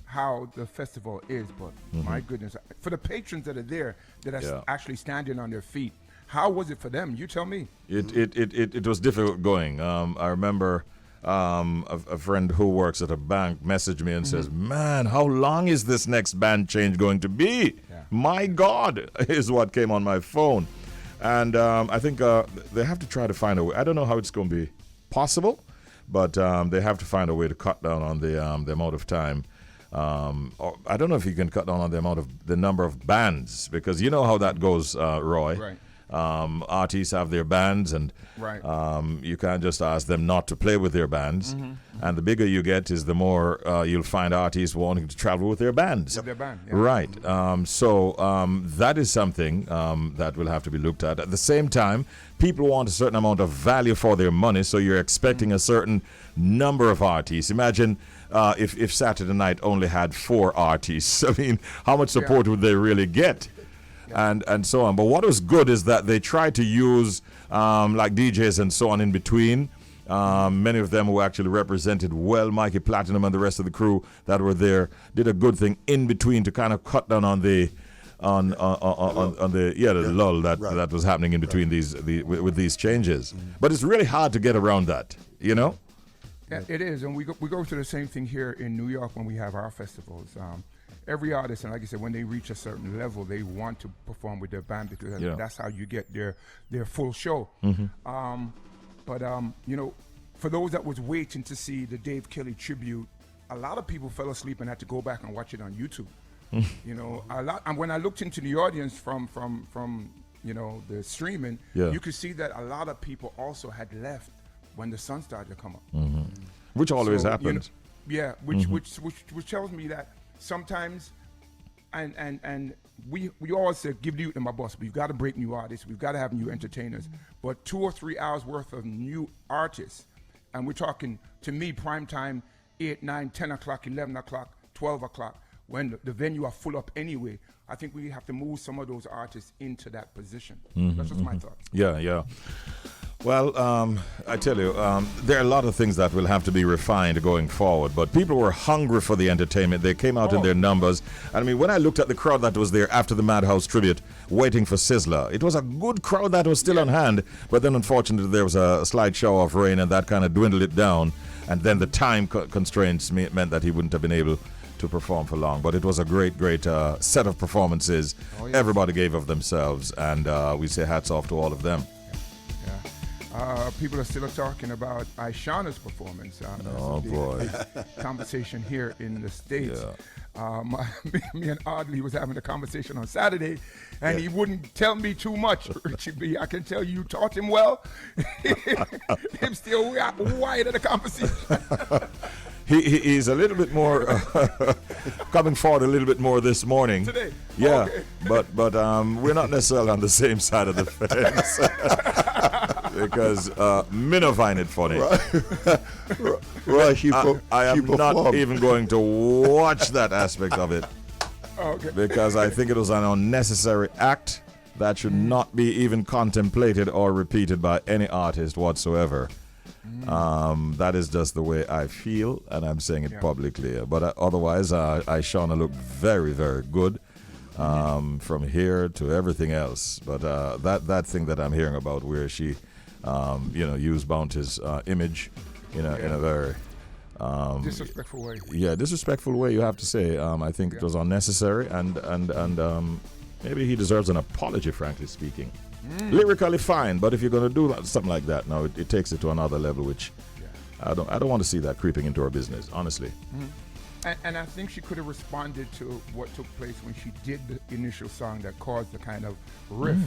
how the festival is, but my goodness, for the patrons that are there, that are actually standing on their feet, how was it for them? You tell me. It was difficult going. I remember a friend who works at a bank messaged me and says, "Man, how long is this next band change going to be? My God," is what came on my phone. And I think they have to try to find a way. I don't know how it's going to be possible, but they have to find a way to cut down on the amount of time. Or I don't know if you can cut down on the number of bands, because you know how that goes, Roy. Right. Artists have their bands, and you can't just ask them not to play with their bands. And the bigger you get is the more you'll find artists wanting to travel with their bands. With their band, Right. So that is something that will have to be looked at. At the same time, people want a certain amount of value for their money, so you're expecting a certain number of artists. Imagine if Saturday night only had 4 artists. I mean, how much support would they really get? And so on. But what was good is that they tried to use like DJs and so on in between. Many of them who actually represented well Mikey Platinum and the rest of the crew that were there did a good thing in between to kind of cut down on the lull that was happening in between with these changes. But it's really hard to get around that, you know? Yeah, it is, and we go through the same thing here in New York when we have our festivals. Every artist, and like I said, when they reach a certain level, they want to perform with their band because that's how you get their full show. But you know, for those that was waiting to see the Dave Kelly tribute, a lot of people fell asleep and had to go back and watch it on YouTube. You know, a lot. And when I looked into the audience from you know the streaming, you could see that a lot of people also had left when the sun started to come up. Which always happens. You know, which tells me that sometimes, and we always say give the youth my boss. We've got to break new artists. We've got to have new entertainers. But 2 or 3 hours worth of new artists, and we're talking, to me, prime time, 8, 9, 10 o'clock, 11 o'clock, 12 o'clock, when the venue are full up anyway. I think we have to move some of those artists into that position. That's just my thoughts. Yeah. Well, I tell you, there are a lot of things that will have to be refined going forward, but people were hungry for the entertainment. They came out in their numbers. I mean, when I looked at the crowd that was there after the Madhouse tribute, waiting for Sizzler, it was a good crowd that was still on hand, but then unfortunately there was a slight shower of rain, and that kind of dwindled it down, and then the time constraints meant that he wouldn't have been able to perform for long. But it was a great set of performances. Everybody gave of themselves, and we say hats off to all of them. People are still talking about Ishana's performance. Boy. Conversation here in the States. Me and Audley was having a conversation on Saturday, and he wouldn't tell me too much, Richie B. I can tell you taught him well. Him still wide at the conversation. He's a little bit more coming forward a little bit more this morning. Today? Yeah, okay. but we're not necessarily on the same side of the fence. Because me no find it funny. Right, I am not even going to watch that aspect of it. Okay. Because I think it was an unnecessary act that should not be even contemplated or repeated by any artist whatsoever. That is just the way I feel, and I'm saying it publicly. But otherwise, Ishana looked very, very good. From here to everything else. But that thing that I'm hearing about where she used Bounty's image in a very disrespectful way. Yeah, disrespectful way, you have to say. I think it was unnecessary, and maybe he deserves an apology, frankly speaking. Lyrically fine, but if you're going to do something like that, no, it takes it to another level, which I don't want to see that creeping into our business, honestly. And I think she could have responded to what took place when she did the initial song that caused the kind of riff,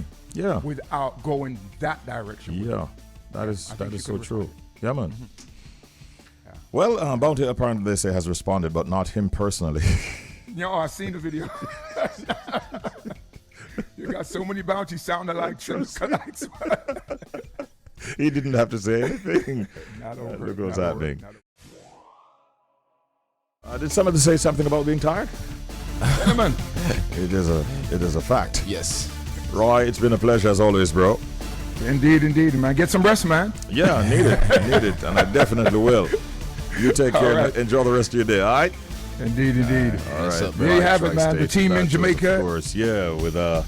without going that direction. Yeah, that is so true. Yeah, man. Well, Bounty apparently they say has responded, but not him personally. I've seen the video. You got so many Bounty sounding like triples. He didn't have to say anything. Not over. Look what's happening. Did somebody say something about being tired? Gentlemen, It is a fact. Yes. Roy, it's been a pleasure as always, bro. indeed, man. Get some rest, man. Yeah, I need it, and I definitely will. You take care. All right. Enjoy the rest of your day, all right? Indeed. All right. There you have it, man. The team in Jamaica. Of course, yeah, with the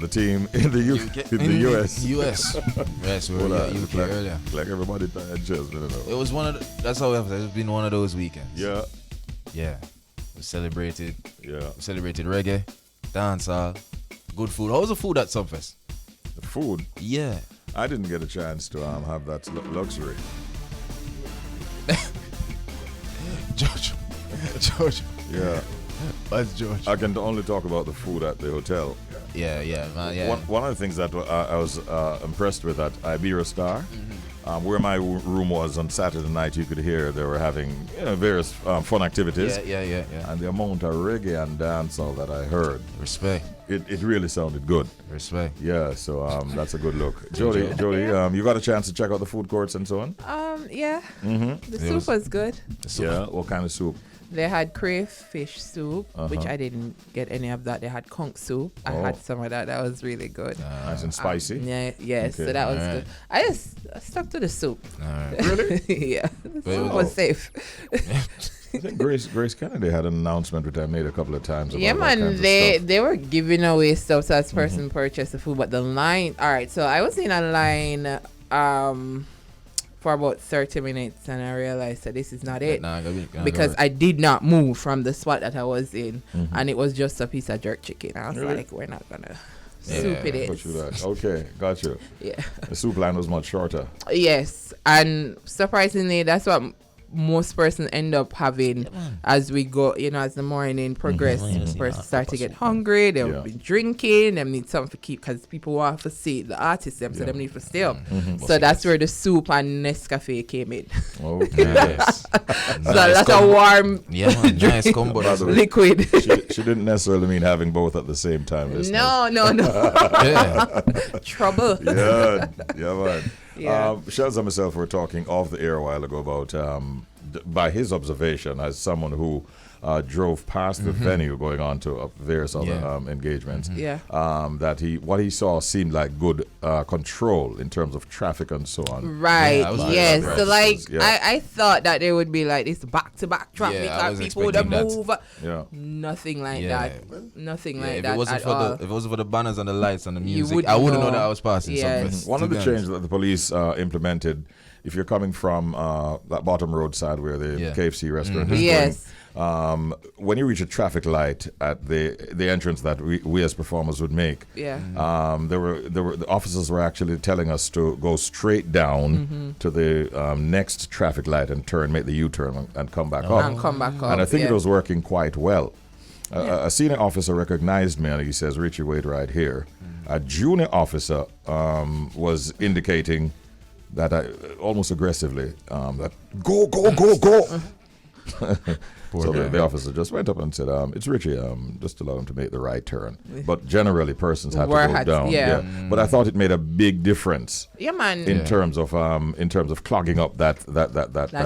team in the US. US. Yes, we were in UK earlier. Like everybody tired, just, you know. It was that's how it's been one of those weekends. Yeah. Yeah. We celebrated Yeah. reggae, dancehall, good food. How was the food at Sumfest? The food. Yeah. I didn't get a chance to have that luxury. George. Yeah. That's George. I can only talk about the food at the hotel. Yeah, man, yeah. One of the things that I was impressed with at Iberia Star, where my room was on Saturday night, you could hear they were having various fun activities. Yeah. And the amount of reggae and dancehall that I heard, Respect. it really sounded good. Respect. Yeah, so that's a good look. Jody, you got a chance to check out the food courts and so on? Yeah. Mm-hmm. The soup was good. Yeah, what kind of soup? They had crayfish soup, which I didn't get any of that. They had conch soup. I had some of that. That was really good. Nice and spicy? Yes, Okay. so that was good. I just stuck to the soup. All right. Really? Yeah, the soup was safe. I think Grace Kennedy had an announcement which I made a couple of times. About Yeah, all man, kinds of they stuff. they were giving away stuff so as person purchased the food, but the line. All right, so I was in a line for about 30 minutes, and I realized that this is not it because I did not move from the spot that I was in, and it was just a piece of jerk chicken. I was like, we're not gonna soup it. Put you back. Okay, got you. Yeah. The soup line was much shorter. Yes, and surprisingly, that's what most persons end up having as we go, as the morning progresses. Persons start to get hungry, they'll be drinking, they need something to keep, because people want to see the artists, so they need to stay up. So that's where the soup and Nescafe came in. Okay. Nice. So that's a warm nice combo. liquid. She didn't necessarily mean having both at the same time. listeners. No. Trouble. Yeah, man. Yeah. Shells and myself were talking off the air a while ago about, by his observation, as someone who drove past the venue going on to various other engagements, that what he saw seemed like good control in terms of traffic and so on. Right. Yeah, yes. So like, Yeah. I thought that there would be like this back-to-back traffic, that people would move. Yeah. Nothing like that. Nothing like that If it wasn't for the banners and the lights and the music, wouldn't I wouldn't know know. that I was passing. Yes. One of the changes that the police implemented, if you're coming from that bottom road side where the KFC restaurant is Yes. going, when you reach a traffic light at the entrance that we as performers would make, the officers were actually telling us to go straight down to the next traffic light and make the U-turn and come back up. And come back up. And I think it was working quite well. A senior officer recognized me and he says, "Richie, wait right here." A junior officer was indicating that almost aggressively that go. So the officer just went up and said, "It's Richie. Just allow him to make the right turn." But generally, persons had to go down. But I thought it made a big difference. Yeah, man. In terms of clogging up that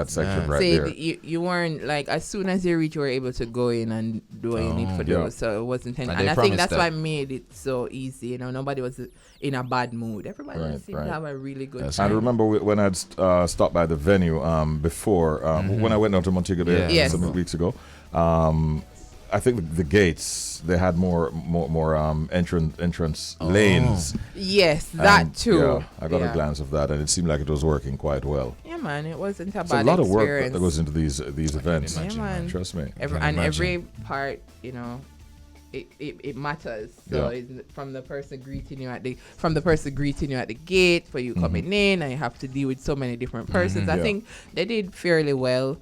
section right there. You weren't like, as soon as you reach, you were able to go in and do what you need for those. So it wasn't. And I think that's why made it so easy. Nobody was in a bad mood. Everybody seemed to have a really good time. I remember when I'd stopped by the venue before, when I went down to Montego Bay some weeks ago. I think the gates, they had more entrance lanes. Yes, that too. Yeah, I got a glance of that, and it seemed like it was working quite well. Yeah, man, it wasn't a bad It's a lot of work experience. that goes into these events. Yeah, man. Trust me. Every part, it matters. So it's from the person greeting you at the gate for you coming in, and you have to deal with so many different persons. I think they did fairly well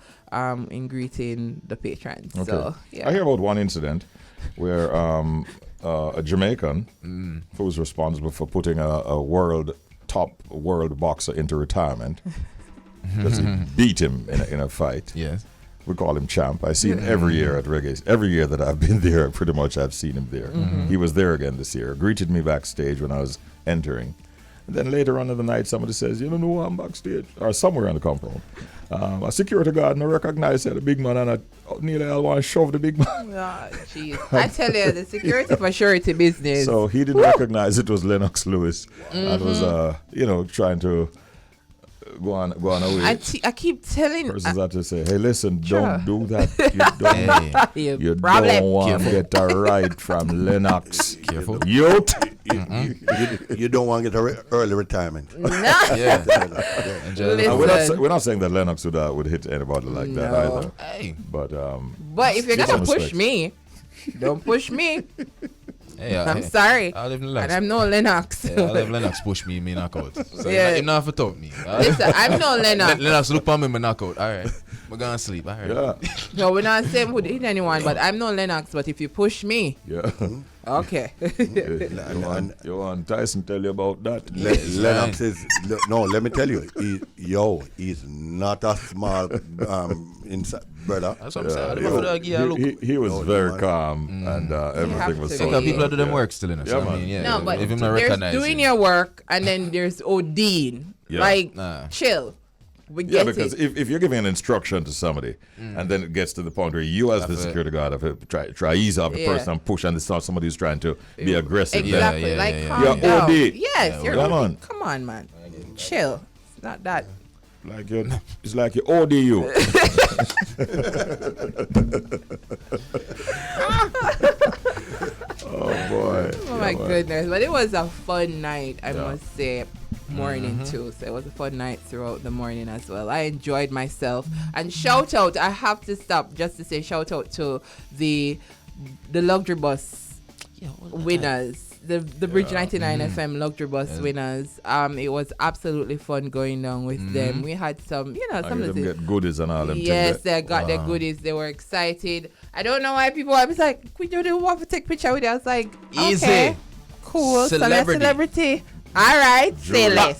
in greeting the patrons. Okay. So I hear about one incident where a Jamaican who was responsible for putting a top world boxer into retirement because he beat him in a fight. Yes. We call him Champ. I see him every year at Reggae. Every year that I've been there, pretty much I've seen him there. He was there again this year. Greeted me backstage when I was entering. And then later on in the night, somebody says, you don't know I'm backstage, or somewhere on the compound. A security guard and recognize the big man, and I nearly I want to shove the big man. Oh, jeez. I tell you, the security for surety business. So he didn't recognize it was Lennox Lewis, and was, trying to go on away. I keep telling Persons have to say, hey, listen, don't do that. You don't want to get a ride from Lennox. Careful. Youth. You don't want to get an early retirement. We're not saying that Lennox would hit anybody like that either. Hey. But if you're going to push me, don't push me. Hey, I'm sorry. I live in Lennox. And I'm no Lennox. I live Lennox push me knock out. So Yeah. you not have to talk me. Listen, I'm no Lennox. Lennox look for me knock out. All right. We're going to sleep. All right. yeah, No, we're not saying who'd hit anyone, but I'm no Lennox. But if you push me, yeah. okay. You want Tyson tell you about that? Lennox is no. Let me tell you, he's not a small brother. That's what I'm saying. He was very calm, and everything was to so be. Because people good. that do them work still in us. Yeah, I man. mean, yeah. No, but if him not there's recognize doing him. your work, and then there's ODing. Yeah. Like, Nah. chill. We Yeah, get because it. if you're giving an instruction to somebody, and then it gets to the point where you, as the Have to- security guard, have to try ease off the Yeah. person and push, and it's not somebody who's trying to be aggressive. then- Exactly. Yeah, like, yeah, calm yeah. down. OD. Yes, you're come OD. on. Come on, man. Chill. It's not that. Like it's like you ODU. Oh boy. Oh my Yeah, man. goodness. But it was a fun night, I must say. Morning too. So it was a fun night throughout the morning as well. I enjoyed myself. And shout out, I have to stop just to say shout out to the luxury bus winners. The Bridge 99 FM luxury bus winners. It was absolutely fun going down with them. We had some, some of them the get goodies and all them yes, things. they got their goodies. They were excited. I don't know why people. I was like, "We don't want to take picture with you." I was like, Easy. "Okay, cool, Celebrity. celebrity." All right, say less.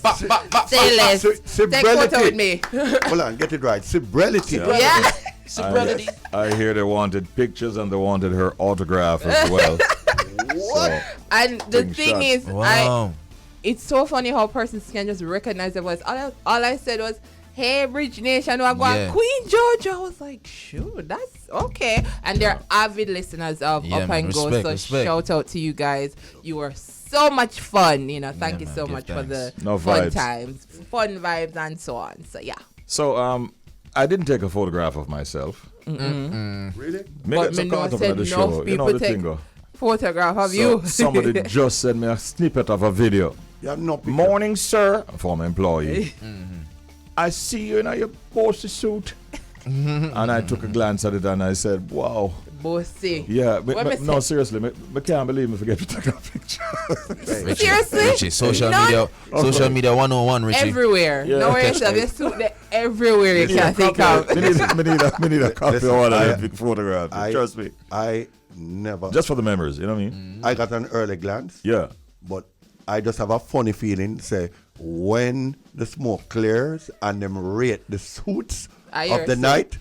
Say less. Take photo with me. Hold on, get it right. Cibrelity. Yeah. I hear they wanted pictures and they wanted her autograph as well. What? And the Big thing shot. is, Wow. it's so funny how persons can just recognize the voice. All I said was, "Hey, Bridge Nation, we're going Yeah. Queen Georgia." I was like, "Sure, that's okay." And they're avid listeners of Yeah, Up man. and Go. Respect. So shout out to you guys. You were so much fun. Thank you man. so Give much for the thanks. No fun vibes. times, fun vibes, and so on. So yeah. So I didn't take a photograph of myself. Really? Make But it some me know part of said the enough show. You know people the take thing go. photograph of you. Somebody just sent me a snippet of a video. You have no picture. Morning, sir. Former employee. I see you in your bossy suit. And I took a glance at it and I said, wow. Bossy. Yeah, What me no, say? seriously, I can't believe me forget to take a picture. Seriously? Richie, social None- media 101, Richie. Everywhere. Yeah. No worries. Have your suit there everywhere you can think of. Me need a copy Listen, of one I- of them photographs. Trust me. I never. Just for the memories, you know what I mean? I got an early glance, Yeah. but I just have a funny feeling. Say when the smoke clears and them rate the suits I of hear the suit. night,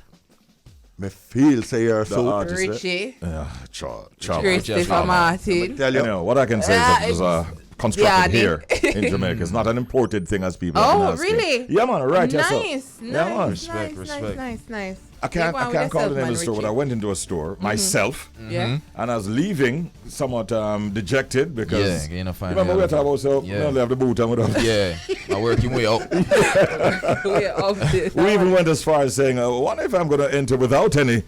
me feel say your suit. artist, Richie. Yeah, Christopher Martin. Tell You you, know, what I can say is that it was constructed here in Jamaica. It's not an imported thing as people have been Oh, asking. really? Yeah, man, right. yes, sir. Nice, Yeah, man. nice. I can't call the name of the store, but I went into a store myself, Yeah. and I was leaving somewhat dejected because Yeah, find remember we were talking about so Yeah. we only have the boot and we don't. Yeah, I work your way up. We're off this. We even went as far as saying, I wonder if I'm going to enter without any.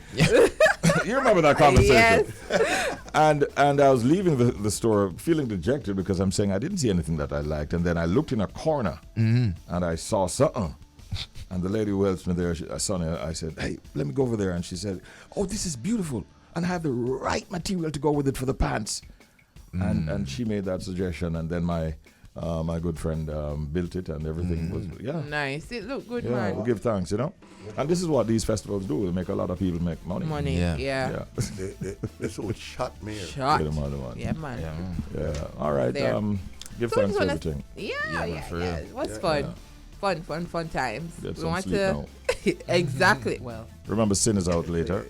You remember that conversation? Yes. And I was leaving the store feeling dejected because I'm saying I didn't see anything that I liked. And then I looked in a corner and I saw something. And the lady who helps me there, I said, hey, let me go over there. And she said, oh, this is beautiful. And I have the right material to go with it for the pants. And she made that suggestion. And then my good friend built it and everything was, Nice. It looked good, Yeah, man. we'll give thanks, you know. And this is what these festivals do. They make a lot of people make money. Money. Yeah. Yeah. the suit shot me. Shot. Get them out of one. Yeah, man. Yeah. All right. There. Give So thanks just for wanna- everything. Yeah. for real. It was fun. Fun times. Get We some want sleep to now. exactly. Well, Remember, sin is out later.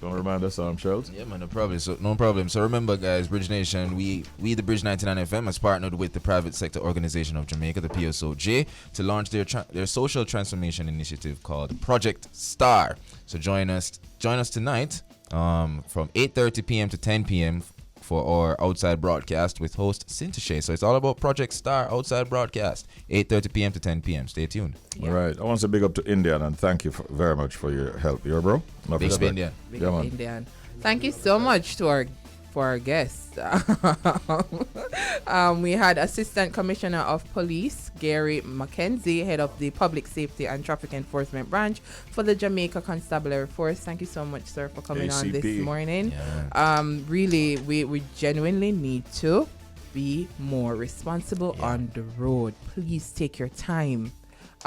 Don't remind us, Shells. Yeah, man, no problem. So remember, guys, Bridge Nation, we the Bridge 99 FM has partnered with the private sector organization of Jamaica, the PSOJ, to launch their social transformation initiative called Project Star. So join us tonight from 8:30 p.m. to 10 p.m. for our outside broadcast with host Sintashe. So it's all about Project Star outside broadcast, 8:30 p.m. to 10 p.m. Stay tuned. All right. I want to say big up to Indian and thank you very much for your help. You're bro? Enough Big up respect. Indian. Big up Indian. Thank you so much to our guests. We had Assistant Commissioner of Police Gary McKenzie, head of the Public Safety and Traffic Enforcement Branch for the Jamaica Constabulary Force. Thank you so much, sir, for coming on this morning. Yeah. Really, we genuinely need to be more responsible on the road. Please take your time.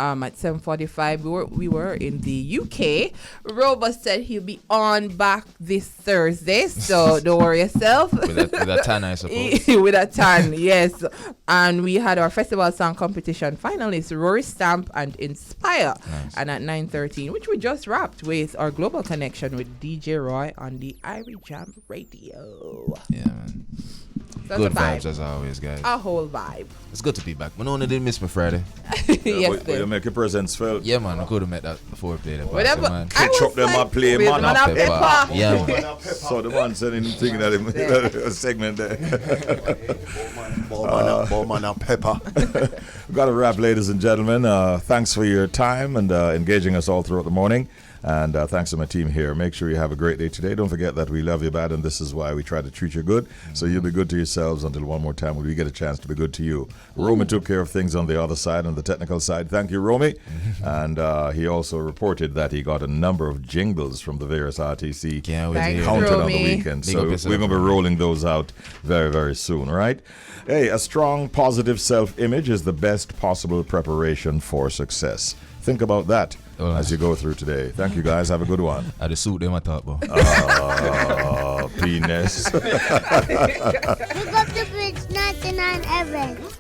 At 7:45, we were in the UK. Robust said he'll be on back this Thursday, so don't worry yourself. With a tan, I suppose. With a tan, yes. And we had our Festival Song Competition finalists, Rory Stomp and Inspiyah. Nice. And at 9:13, which we just wrapped with our global connection with DJ Roy on the Irie Jam Radio. Yeah, man. That's Good a vibe. vibes as always, guys. A whole vibe. It's good to be back. Manona didn't miss me Friday. Yes, you make your presence felt. Yeah, man. I could have met that before we played it. Whatever. Man. Catch up them and play, man. Pepper. Yeah, man. So the man said anything that segment there. Bowman and Pepper. We've got to wrap, ladies and gentlemen. Thanks for your time and engaging us all throughout the morning. And thanks to my team here. Make sure you have a great day today. Don't forget that we love you bad, and this is why we try to treat you good. So you'll be good to yourselves until one more time when we get a chance to be good to you. Romy took care of things on the other side, on the technical side. Thank you, Romy. And he also reported that he got a number of jingles from the various RTC counted on the weekend. So we're going to be rolling those out very, very soon, all right? Hey, a strong, positive self-image is the best possible preparation for success. Think about that as you go through today. Thank you, guys. Have a good one. I just suit them, I thought, bro. Penis. Look up the Bridge 99 FM.